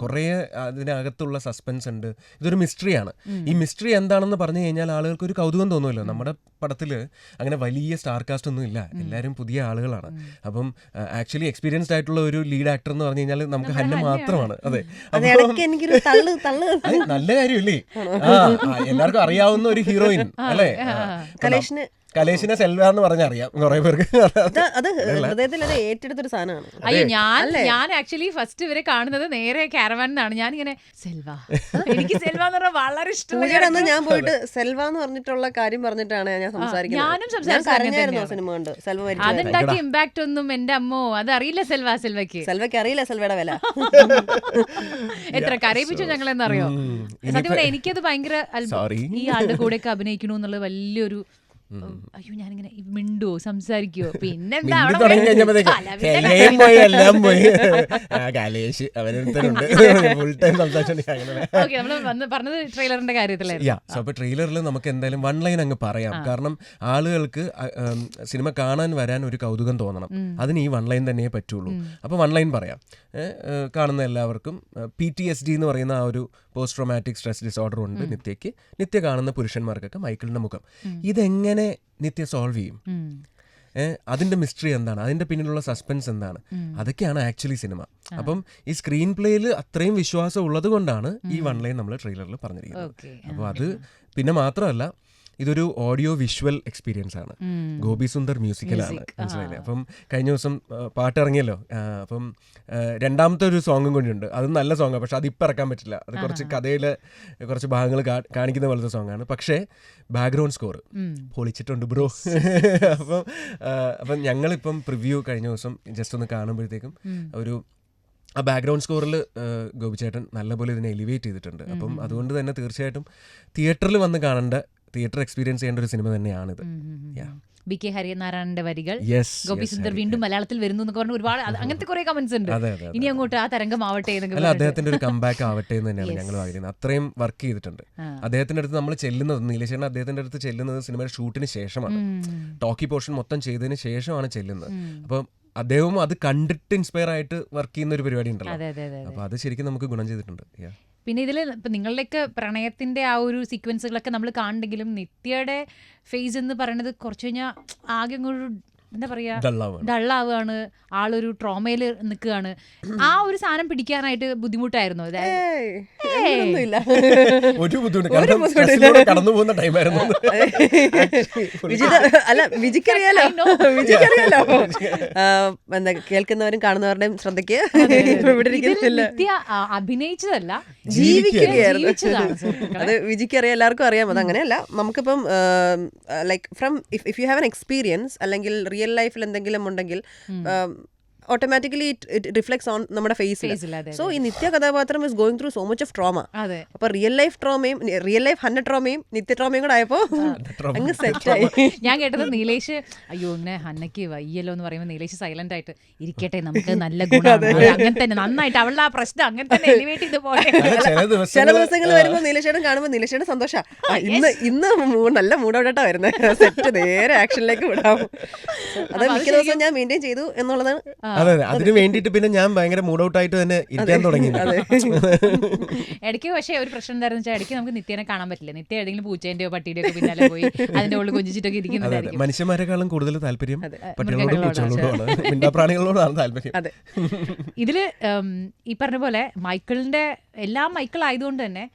കുറേ അതിനകത്തുള്ള സസ്പെൻസ് ഉണ്ട്. ഇതൊരു മിസ്റ്ററിയാണ്. ഈ മിസ്റ്ററി എന്താണെന്ന് പറഞ്ഞു കഴിഞ്ഞാൽ ആളുകൾക്ക് ഒരു കൗതുകം തോന്നുമല്ലോ. നമ്മുടെ പടത്തിൽ അങ്ങനെ വലിയ സ്റ്റാർ കാസ്റ്റ് ഒന്നും ഇല്ല, എല്ലാവരും പുതിയ ആളുകളാണ്. അപ്പം ആക്ച്വലി എക്സ്പീരിയൻസ്ഡ് ആയിട്ടുള്ള ഒരു ലീഡ് ആക്ടർ എന്ന് പറഞ്ഞു കഴിഞ്ഞാൽ നമുക്ക് ഹന്ന മാത്രമാണ്. അതെ, നല്ല കാര്യമല്ലേ. എല്ലാവർക്കും അറിയാവുന്ന ഒരു ഹീറോയിൻ അല്ലേ, കലേഷിനെ സെൽവ എന്ന് പറഞ്ഞറിയാം കുറെ പേർക്ക്. അത് ഹൃദയത്തിൽ അത് ഏറ്റെടുത്തൊരു സാധനമാണ്. അയ്യോ, ഞാൻ ആക്ച്വലി ഫസ്റ്റ് ഇവരെ കാണുന്നത് നേരെ കാരവാൻ എന്നാണ്. ഞാനിങ്ങനെ സെൽവ, എനിക്ക് സെൽവ എന്ന് പറഞ്ഞാൽ വളരെ ഇഷ്ടമാണ്. ഞാൻ പോയിട്ട് സെൽവ എന്ന് പറഞ്ഞിട്ടുള്ള കാര്യം പറഞ്ഞിട്ടാണ് ഞാൻ സംസാരിക്കുന്നത്. ഞാനും സംസാരിച്ചു സിനിമ കണ്ട്. സെൽവ അതുണ്ടാക്കിയ ഇമ്പാക്ട് ഒന്നും എന്റെ അമ്മോ അതറിയില്ല. സെൽവയ്ക്ക് അറിയില്ല സെൽവയുടെ വില. എത്ര കരയിപ്പിച്ചു ഞങ്ങളെന്നറിയോ. സത്യം എനിക്കത് ഭയങ്കര ഈ ആളുടെ കൂടെയൊക്കെ അഭിനയിക്കണു എന്നുള്ളത് വലിയൊരു, അയ്യോ ഞാനിങ്ങനെ മിണ്ടോ സംസാരിക്കുവോ പിന്നെന്താ പറഞ്ഞത് ട്രെയിലറിന്റെ കാര്യത്തിലായിരുന്നു. അപ്പൊ ട്രെയിലറിൽ നമുക്ക് എന്തായാലും വൺ ലൈൻ അങ്ങ് പറയാം. കാരണം ആളുകൾക്ക് സിനിമ കാണാൻ വരാൻ ഒരു കൗതുകം തോന്നണം, അതിന് ഈ വൺ ലൈൻ തന്നെയേ പറ്റുള്ളൂ. അപ്പൊ വൺ ലൈൻ പറയാം. കാണുന്ന എല്ലാവർക്കും PTSD എന്ന് പറയുന്ന ആ ഒരു പോസ്റ്റ് ട്രോമാറ്റിക് സ്ട്രെസ് ഡിസോർഡർ ഉണ്ട് നിത്യയ്ക്ക്. നിത്യ കാണുന്ന പുരുഷന്മാർക്കൊക്കെ മൈക്കിളിന്റെ മുഖം ഇതെങ്ങനെ നിത്യ സോൾവ് ചെയ്യും, അതിന്റെ മിസ്റ്ററി എന്താണ്, അതിന്റെ പിന്നിലുള്ള സസ്പെൻസ് എന്താണ്, അതൊക്കെയാണ് ആക്ച്വലി സിനിമ. അപ്പം ഈ സ്ക്രീൻ പ്ലേയിൽ അത്രയും വിശ്വാസം ഉള്ളത് കൊണ്ടാണ് ഈ വൺ ലൈൻ നമ്മൾ ട്രെയിലറിൽ പറഞ്ഞിരിക്കുന്നത്. അപ്പോൾ അത് പിന്നെ മാത്രമല്ല ഇതൊരു ഓഡിയോ വിഷ്വൽ എക്സ്പീരിയൻസ് ആണ്. ഗോപി സുന്ദർ മ്യൂസിക്കലാണ്, മനസ്സിലായില്ലേ. അപ്പം കഴിഞ്ഞ ദിവസം പാട്ട് ഇറങ്ങിയല്ലോ. അപ്പം രണ്ടാമത്തെ ഒരു സോങ്ങും കൂടിയുണ്ട്. അതും നല്ല സോങ്ങാണ്, പക്ഷെ അതിപ്പോൾ ഇറക്കാൻ പറ്റില്ല. അത് കുറച്ച് കഥയിലെ കുറച്ച് ഭാഗങ്ങൾ കാണിക്കുന്ന പോലത്തെ സോങ്ങാണ്. പക്ഷേ ബാക്ക്ഗ്രൗണ്ട് സ്കോർ പൊളിച്ചിട്ടുണ്ട് ബ്രോ. അപ്പം ഞങ്ങളിപ്പം പ്രിവ്യൂ കഴിഞ്ഞ ദിവസം ജസ്റ്റ് ഒന്ന് കാണുമ്പോഴത്തേക്കും ഒരു ആ ബാക്ക്ഗ്രൗണ്ട് സ്കോറിൽ ഗോപിച്ചേട്ടൻ നല്ലപോലെ ഇതിനെ എലിവേറ്റ് ചെയ്തിട്ടുണ്ട്. അപ്പം അതുകൊണ്ട് തന്നെ തീർച്ചയായിട്ടും തിയേറ്ററിൽ വന്ന് കാണേണ്ട, തിയേറ്റർ എക്സ്പീരിയൻസ് ചെയ്യേണ്ട ഒരു സിനിമ തന്നെയാണിത്. BK ഹരിനാരായണന്റെ വരികൾ, ഗോപി സുന്ദർ വീണ്ടും മലയാളത്തിൽ വരുന്നു എന്നൊക്കെ പറഞ്ഞ ഒരുപാട് അങ്ങനത്തെ കുറെ കമന്റ്സ് ഉണ്ട്. ഇനി അങ്ങോട്ട് ആ തരംഗമാവട്ടെ എന്നൊക്കെ. അദ്ദേഹത്തിന്റെ ഒരു കംബാക്ക് ആവട്ടെ എന്ന് തന്നെയാണ് ഞങ്ങൾ ആഗ്രഹിക്കുന്നത്. അത്രയും വർക്ക് ചെയ്തിട്ടുണ്ട്. അദ്ദേഹത്തിന്റെ അടുത്ത് നമ്മൾ ചെല്ലുന്നത്, നീലേശ്വരൻ അദ്ദേഹത്തിന്റെ അടുത്ത് ചെല്ലുന്നത് സിനിമയുടെ ഷൂട്ടിന് ശേഷമാണ്. ടോക്കി പോർഷൻ മൊത്തം ചെയ്തതിന് ശേഷമാണ് ചെല്ലുന്നത്. അപ്പം അദ്ദേഹവും അത് കണ്ടിട്ട് ഇൻസ്പയർ ആയിട്ട് വർക്ക് ചെയ്യുന്ന ഒരു പരിപാടി ഉണ്ടല്ലോ. അതെ അതെ അതെ. അപ്പോൾ അത് ശരിക്കും നമുക്ക് ഗുണം ചെയ്തിട്ടുണ്ട്. പിന്നെ ഇതിൽ ഇപ്പം നിങ്ങളുടെയൊക്കെ പ്രണയത്തിൻ്റെ ആ ഒരു സീക്വൻസുകളൊക്കെ നമ്മൾ കാണുന്നെങ്കിലും നിത്യയുടെ ഫേസ് എന്ന് പറയുന്നത് കുറച്ച് കഴിഞ്ഞാൽ ആകെ ഒരു എന്താ പറയുക ഡള്ളാവുകയാണ്, ആളൊരു ട്രോമയിൽ നിൽക്കുകയാണ്. ആ ഒരു സാധനം പിടിക്കാനായിട്ട് ബുദ്ധിമുട്ടായിരുന്നു. ഒരു ബുദ്ധിമുട്ട് കടന്നു പോകുന്ന ടൈമായിരുന്നു. അല്ല വിജിക്കറിയാലോ എന്താ കേൾക്കുന്നവരും കാണുന്നവരുടെയും ശ്രദ്ധയ്ക്ക് നിത്യ അഭിനയിച്ചതല്ല, ജീവിക്കുകയായിരുന്നു. അത് വിജിക്കറിയാം, എല്ലാവർക്കും അറിയാം. അത് അങ്ങനെയല്ല. നമുക്കിപ്പം like from if you have an experience അല്ലെങ്കിൽ റിയൽ ലൈഫിൽ എന്തെങ്കിലും ഉണ്ടെങ്കിൽ ഓട്ടോമാറ്റിക്കലി ഇറ്റ് റിഫ്ലെക്ട്സ് ഓൺ നമ്മുടെ ഫേസിൽ. സോ ഈ നിത്യ കഥാപാത്രം is going through so much of trauma. അപ്പൊ റിയൽ ലൈഫ് ട്രോമയും റിയൽ ലൈഫ് 100 ട്രോമയും നിത്യ ട്രോമയും കൂടെ ആയപ്പോ അങ്ങ് സെറ്റായി. ഞാൻ കേട്ടത് നീലേഷ് അയ്യോ ഇങ്ങനെ ഹന്നയ്ക്ക് വയ്യല്ലോ എന്ന് പറയുമ്പോൾ നീലേഷ് സൈലന്റ് ആയിട്ട് ഇരിക്കട്ടെ, നമുക്ക് നല്ല ഗുണമാണ്, അങ്ങനെ തന്നെ നന്നായിട്ട് അവളുടെ ആ പ്രശ്നം അങ്ങനെ തന്നെ എലിവേറ്റ് ചെയ്ത് പോലെ. ചില ദിവസങ്ങൾ വരുമ്പോൾ നീലേഷേടൻ കാണുമ്പോൾ നീലേഷേടൻ സന്തോഷം, ഇന്ന് നല്ല മൂഡൗട്ടാ വരുന്നത്, സെറ്റ് നേരെ ആക്ഷനിലേക്ക് വിടാം. അത് മിക്ക ദിവസവും ഞാൻ മെയിൻറ്റെയിൻ ചെയ്തു എന്നുള്ളതാണ്. അതെ, അതിന് വേണ്ടിട്ട് പിന്നെ ഞാൻ ഭയങ്കര മൂഡ് ഔട്ട് ആയിട്ട് തന്നെ ഇരിക്കാൻ തുടങ്ങി. ഇടയ്ക്ക് പക്ഷേ ഒരു പ്രശ്നം എന്തായിരുന്നു വെച്ചാൽ ഇടയ്ക്ക് നമുക്ക് നിത്യനെ കാണാൻ പറ്റില്ല. നിത്യ ഏതെങ്കിലും പൂച്ചേന്റെയോ പട്ടിയുടെയോ ഒക്കെ പിന്നാലെ പോയി അതിന്റെ ഉള്ളിൽ കൊഞ്ചിച്ചിട്ടൊക്കെ ഇരിക്കുന്നതായിരിക്കും. മനുഷ്യന്മാരെക്കാളും കൂടുതൽ താല്പര്യം പട്ടികളോടും പൂച്ചകളോടുമാണ്, മിണ്ടാപ്രാണികളോടാണ് താല്പര്യം. ഇതില് ഈ പറഞ്ഞ പോലെ മൈക്കിളിന്റെ എല്ലാം മൈക്കിൾ ആയതുകൊണ്ട് തന്നെ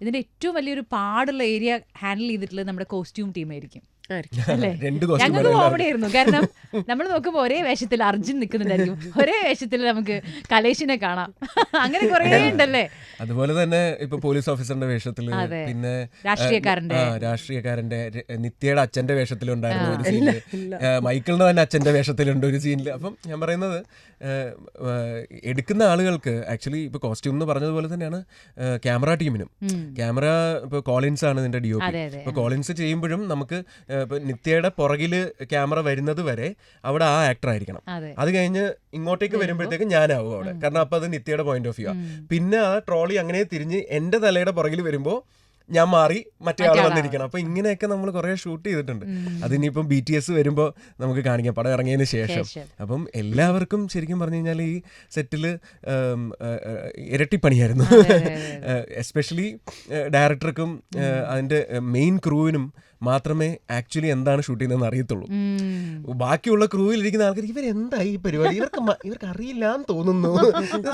ഇതിന്റെ ഏറ്റവും വലിയൊരു പാടുള്ള ഏരിയ ഹാൻഡിൽ ചെയ്തിട്ടുള്ളത് നമ്മുടെ കോസ്റ്റ്യൂം ടീമായിരിക്കും. ഞങ്ങൾക്ക് കോമഡി ആയിരുന്നു. കാരണം നമ്മൾ നോക്കുമ്പോൾ ഒരേ വേഷത്തിൽ അർജുൻ നിൽക്കുന്നുണ്ടായിരിക്കും, ഒരേ വേഷത്തിൽ നമുക്ക് കലേഷിനെ കാണാം, അങ്ങനെ കുറേ ഉണ്ടല്ലേ. അതുപോലെ തന്നെ ഇപ്പൊ പോലീസ് ഓഫീസറിന്റെ വേഷത്തില്, പിന്നെ രാഷ്ട്രീയക്കാരന്റെ നിത്യയുടെ അച്ഛന്റെ വേഷത്തിലുണ്ടായിരുന്നു ഒരു സീനില്, മൈക്കിളിന്റെ തന്നെ അച്ഛന്റെ വേഷത്തിലുണ്ട് ഒരു സീനില്. അപ്പം ഞാൻ പറയുന്നത് എടുക്കുന്ന ആളുകൾക്ക് ആക്ച്വലി ഇപ്പൊ കോസ്റ്റ്യൂം എന്ന് പറഞ്ഞതുപോലെ തന്നെയാണ് ക്യാമറ ടീമിനും. ക്യാമറ ഇപ്പൊ കോളിൻസ് ആണ് ഇതിന്റെ DOP. ഇപ്പൊ കോളിൻസ് ചെയ്യുമ്പോഴും നമുക്ക് നിത്യയുടെ പുറകില് ക്യാമറ വരുന്നത് വരെ അവിടെ ആ ആക്ടർ ആയിരിക്കണം. അത് കഴിഞ്ഞ് ഇങ്ങോട്ടേക്ക് വരുമ്പോഴത്തേക്ക് ഞാനാവും അവിടെ, കാരണം അപ്പൊ അത് നിത്യയുടെ പോയിന്റ് ഓഫ് വ്യൂ ആണ്. പിന്നെ ആ ട്രോളി അങ്ങനെ തിരിഞ്ഞ് എന്റെ തലയുടെ പുറകിൽ വരുമ്പോ ഞാൻ മാറി മറ്റേ ആൾ വന്നിരിക്കണം. അപ്പൊ ഇങ്ങനെയൊക്കെ നമ്മൾ കുറെ ഷൂട്ട് ചെയ്തിട്ടുണ്ട്. അതിനിപ്പം BTS വരുമ്പോ നമുക്ക് കാണിക്കാം, പടം ഇറങ്ങിയതിന് ശേഷം. അപ്പം എല്ലാവർക്കും ശരിക്കും പറഞ്ഞു കഴിഞ്ഞാൽ ഈ സെറ്റില് ഇരട്ടിപ്പണിയായിരുന്നു. എസ്പെഷ്യലി ഡയറക്ടർക്കും അതിന്റെ മെയിൻ ക്രൂവിനും മാത്രമേ ആക്ച്വലി എന്താണ് ഷൂട്ട് ചെയ്യുന്നതെന്ന് അറിയത്തുള്ളൂ. ബാക്കിയുള്ള ക്രൂവിൽ ഇരിക്കുന്ന ആൾക്കാർ ഇവരെന്തായി ഈ പരിപാടി, ഇവർക്ക് അറിയില്ല എന്ന് തോന്നുന്നു,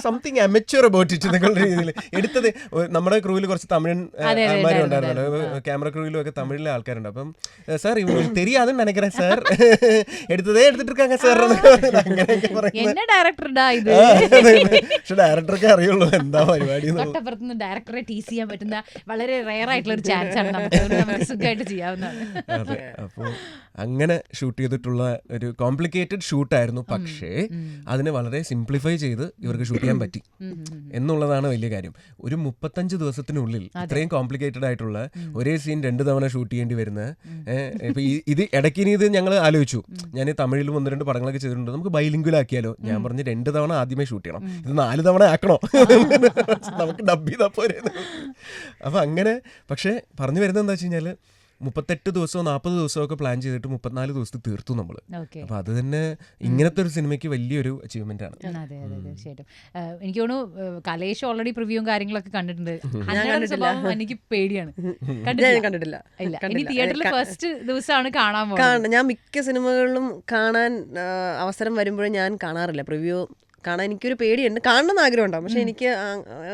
സംതിങ് അമച്വർ അബൌട്ട് ഇറ്റ് എന്നുള്ള രീതിയിൽ എടുത്തത്. നമ്മുടെ ക്രൂവിൽ കുറച്ച് തമിഴൻ ആൾക്കാരുണ്ടായിരുന്നല്ലോ, ക്യാമറ ക്രൂവിലും ഒക്കെ തമിഴിലെ ആൾക്കാരുണ്ട്. അപ്പം സാർ ഇവർ തെരിയാതെന്ന് നിனைக்கிறேன் സാർ, എടുത്തിട്ടിരിക്കാங்க സാർ അങ്ങനെയൊക്കെ പറയുന്നത്. പക്ഷെ ഡയറക്ടർക്ക് അറിയുള്ളൂ എന്താ പരിപാടി. ഡയറക്ടറെ ടീസ് ചെയ്യാൻ പറ്റുന്ന വളരെ റെയർ ആയിട്ടുള്ള ഒരു ചാൻസ് ആണ് നമുക്ക് സുഖമായിട്ട് ചെയ്യാം. അതെ, അപ്പോൾ അങ്ങനെ ഷൂട്ട് ചെയ്തിട്ടുള്ള ഒരു കോംപ്ലിക്കേറ്റഡ് ഷൂട്ടായിരുന്നു. പക്ഷേ അതിനെ വളരെ സിംപ്ലിഫൈ ചെയ്ത് ഇവർക്ക് ഷൂട്ട് ചെയ്യാൻ പറ്റി എന്നുള്ളതാണ് വലിയ കാര്യം. ഒരു 35 ദിവസത്തിനുള്ളിൽ ഇത്രയും കോംപ്ലിക്കേറ്റഡ് ആയിട്ടുള്ള ഒരേ സീൻ 2 തവണ ഷൂട്ട് ചെയ്യേണ്ടി വരുന്നത്. ഇപ്പൊ ഇത് ഇടയ്ക്കിനി ഇത് ഞങ്ങൾ ആലോചിച്ചു, ഞാൻ തമിഴിൽ 1-2 പടങ്ങളൊക്കെ ചെയ്തിട്ടുണ്ട്, നമുക്ക് ബൈലിംഗ്വൽ ആക്കിയാലോ. ഞാൻ പറഞ്ഞു 2 തവണ ആദ്യമേ ഷൂട്ട് ചെയ്യണം, ഇത് 4 തവണ ആക്കണോ, നമുക്ക് ഡബ് ചെയ്താൽ പോരെ. അപ്പൊ അങ്ങനെ. പക്ഷെ പറഞ്ഞു വരുന്നത് എന്താ വെച്ച് കഴിഞ്ഞാൽ 38 ദിവസമോ 40 ദിവസമോ ഒക്കെ പ്ലാൻ ചെയ്തിട്ട് 34 ദിവസത്തിൽ തീർത്തു നമ്മൾ. അപ്പൊ അത് തന്നെ ഇങ്ങനത്തെ ഒരു സിനിമയ്ക്ക് വലിയൊരു അച്ചീവ്മെന്റ് ആണ്. അതെ അതെ തീർച്ചയായിട്ടും. എനിക്ക് തോന്നുന്നു കലേഷ് ഓൾറെഡി പ്രിവ്യൂവും കാര്യങ്ങളൊക്കെ കണ്ടിട്ടുണ്ട്. എനിക്ക് പേടിയാണ്, കണ്ടിട്ടില്ല. ഇനി തിയേറ്ററിൽ ഫസ്റ്റ് ദിവസമാണ് കാണാൻ പോകുന്നത്. ഞാൻ മിക്ക സിനിമകളിലും കാണാൻ അവസരം വരുമ്പോഴും ഞാൻ കാണാറില്ല. പ്രിവ്യൂ കാണാൻ എനിക്കൊരു പേടിയുണ്ട്, കാണണമെന്ന് ആഗ്രഹം ഉണ്ടാവും. പക്ഷെ എനിക്ക്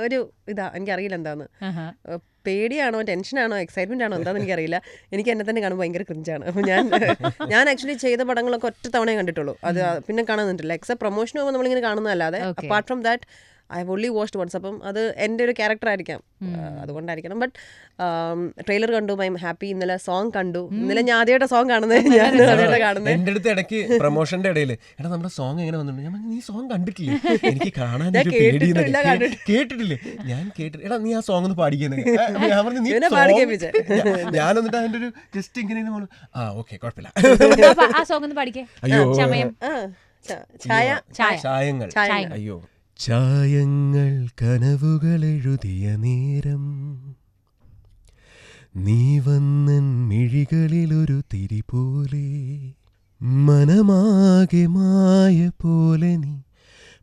ഒരു എനിക്കറിയില്ല എന്താന്ന്, പേടിയാണോ ടെൻഷനാണോ എക്സൈറ്റ്മെന്റ് ആണോ എന്താണെന്ന് എനിക്കറിയില്ല. എനിക്ക് എന്നെ തന്നെ കാണുമ്പോൾ ഭയങ്കര ക്രിഞ്ചാണ്. അപ്പോൾ ഞാൻ ആക്ച്വലി ചെയ്ത പടങ്ങളൊക്കെ ഒറ്റ തവണയെ കണ്ടിട്ടുള്ളൂ, അത് പിന്നെ കാണാൻ നിന്നിട്ടില്ല. എക്സെപ്റ്റ് പ്രൊമോഷൻ പോകുമ്പോൾ നമ്മളിങ്ങനെ കാണുന്നതല്ലാതെ apart from that I have only watched once. അപ്പം അത് എൻ്റെ ഒരു ക്യാരക്ടർ ആയിരിക്കാം, അതുകൊണ്ടായിരിക്കണം. ബട്ട് ട്രെയിലർ കണ്ടു, ഐ എം ഹാപ്പി. ഇന്നലെ സോങ് കണ്ടു. ഇന്നലെ ഞാൻ ആദ്യമായിട്ട് സോങ് കാണുന്നത്. എൻ്റെ അടുത്ത് ഇടയ്ക്ക് പ്രൊമോഷന്റെ ഇടയിൽ എടാ നമ്മുടെ സോങ് എങ്ങനെ വന്നിട്ടുണ്ട്, ഞാൻ നീ സോങ് കണ്ടിട്ടില്ലേ, എനിക്ക് കാണാൻ കേട്ടിട്ടില്ലേ, ഞാൻ കേട്ടിട്ട് എടാ നീ ആ സോങ് ഒന്ന് പാടിക്കുന്നത്. ഞാൻ പറഞ്ഞു ഞാൻ എന്നിട്ട് അതിന്റെ ഒരു ജസ്റ്റ് ഇങ്ങനെ ഓക്കെ കുഴപ്പമില്ല, അയ്യോ ചായങ്ങൾ, അയ്യോ ചായങ്ങൾ കനവുകൾ എഴുതിയ നേരം നീ വന്നൻ മിഴികളിലൊരു തിരി പോലെ മനമാകെ മായ പോലെ നീ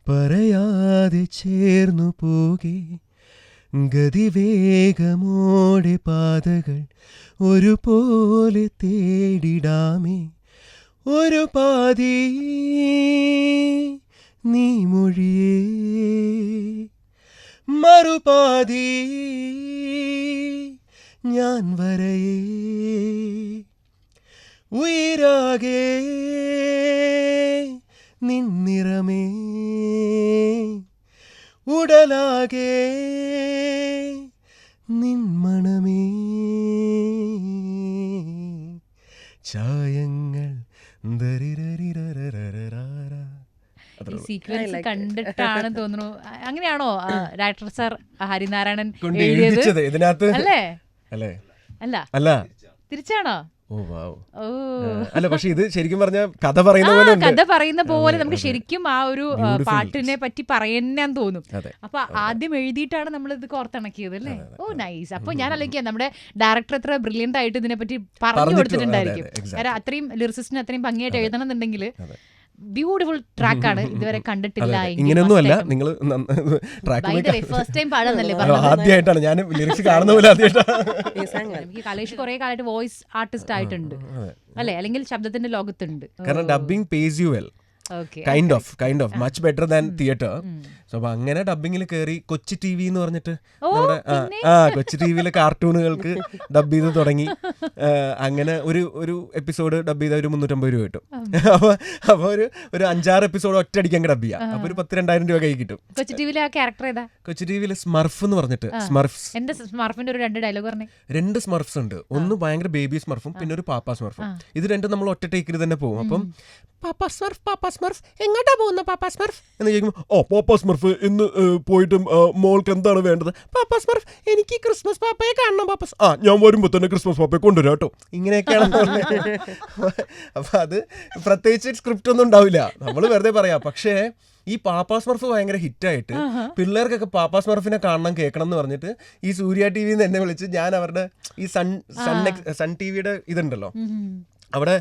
പറയാതെ ചേർന്നു പോകെ ഗതിവേഗമോടെ പാതകൾ ഒരുപോലെ തേടിടാമേ ഒരു പാതി നീ മൊഴിയേ മറുപാതി ഞാൻ വരയേ ഉയരാകെ നിന്നിറമേ ഉടലാകെ നിന്മണമേ ചായങ്ങൾ ഈ സീക്വൻസ് കണ്ടിട്ടാണ് തോന്നുന്നു. അങ്ങനെയാണോ ഡയറക്ടർ സാർ ഹരിനാരായണൻ എഴുതിയത്? ഇതിനകത്ത് അല്ലേ? അല്ലേ? അല്ല അല്ല, തിരിച്ചാണോ? ഓ വാവ്. അല്ല, പക്ഷെ ഇത് ശരിക്കും പറഞ്ഞ കഥ പറയുന്ന പോലെ കഥ പറയുന്ന പോലെ നമുക്ക് ശരിക്കും ആ ഒരു പാട്ടിനെ പറ്റി പറയുന്നാന്ന് തോന്നും. അപ്പൊ ആദ്യം എഴുതിയിട്ടാണ് നമ്മൾ ഇത് കോർത്തിണക്കിയത് അല്ലേ? ഓ നൈസ്. അപ്പൊ ഞാൻ ആലോചിക്കാം നമ്മുടെ ഡയറക്ടർ എത്ര ബ്രില്യന്റ് ആയിട്ട് ഇതിനെ പറ്റി പറഞ്ഞു കൊടുത്തിട്ടുണ്ടായിരിക്കും. കാരണം അത്രയും ലിറിസിസ്റ്റിന് അത്രയും ഭംഗിയായിട്ട് എഴുതണം എന്നുണ്ടെങ്കിൽ ബ്യൂട്ടിഫുൾ ട്രാക്കാണ്. ഇതുവരെ കണ്ടിട്ടില്ല. ഇങ്ങനെയൊന്നുമല്ല, നിങ്ങൾ ഫസ്റ്റ് ടൈം പാടുന്നല്ലേ? ആദ്യമായിട്ടാണ് ഞാൻ ലിറിക്സ് കാണുന്ന പോലെ എനിക്ക് കലേഷ് കുറെ കാലമായിട്ട് വോയിസ് ആർട്ടിസ്റ്റ് ആയിട്ടുണ്ട് അല്ലെ? അല്ലെങ്കിൽ ശബ്ദത്തിന്റെ ലോകത്തുണ്ട്. കാരണം dubbing pace you well, kind of much better than theatre. So അപ്പൊ അങ്ങനെ ഡബിങ്ങിൽ കയറി കൊച്ചി ടി വി എന്ന് പറഞ്ഞിട്ട് നമ്മുടെ കൊച്ചി ടി വിയിലെ കാർട്ടൂണുകൾക്ക് ഡബ് ചെയ്ത് തുടങ്ങി. അങ്ങനെ ഒരു എപ്പിസോഡ് ഡബ് ചെയ്ത ഒരു 350 രൂപ കിട്ടും. അപ്പൊ ഒരു 5-6 എപ്പിസോഡ് ഒറ്റയടിക്കാൻ ഡബ് ചെയ്യാം. അപ്പൊ ഒരു 10,000-2000 രൂപ കൈ കിട്ടും. കൊച്ചി ടിവിയിലെ ആ ക്യാരക്ടർ ഏതാ? കൊച്ചി ടിവിയിലെ സ്മർഫ് എന്ന് പറഞ്ഞിട്ട്. എന്റെ സ്മർഫിന്റെ ഒരു 2 ഡയലോഗ് പറഞ്ഞേ. 2 സ്മർഫ്സ് ഉണ്ട്. ഒന്ന് ഭയങ്കര ബേബി സ്മർഫും പിന്നെ ഒരു പാപ്പ സ്മർഫും. ഇത് രണ്ടും നമ്മൾ ഒറ്റ ടേക്കിൽ തന്നെ പോകും. അപ്പം പാപ്പ സ്മർഫ് എങ്ങോട്ടാ പോകുന്ന പാപ്പ സ്മർഫ് എന്ന് ചോദിക്കുമ്പോൾ, ഓ പാപ്പ സ്മർഫ് ഇന്ന് പോയിട്ട് മോൾക്ക് എന്താണ് വേണ്ടത്? പാപ്പ സ്മർഫ് എനിക്ക് ക്രിസ്മസ് പാപ്പയെ കാണണം പാപ്പ. ഞാൻ വരുമ്പോൾ തന്നെ ക്രിസ്മസ് പാപ്പയെ കൊണ്ടുവരാം കേട്ടോ. ഇങ്ങനെയൊക്കെയാണ്. അപ്പൊ അത് പ്രത്യേകിച്ച് സ്ക്രിപ്റ്റ് ഒന്നും ഉണ്ടാവില്ല, നമ്മൾ വെറുതെ പറയാം. പക്ഷേ ഈ പാപ്പ സ്മർഫ് ഭയങ്കര ഹിറ്റായിട്ട് പിള്ളേർക്കൊക്കെ പാപ്പ സ്മർഫിനെ കാണണം കേൾക്കണം എന്ന് പറഞ്ഞിട്ട് ഈ സൂര്യ ടി വിന്ന് എന്നെ വിളിച്ച് ഞാൻ അവരുടെ ഈ സൺ ടി വിയുടെ ഇതുണ്ടല്ലോ അവിടെ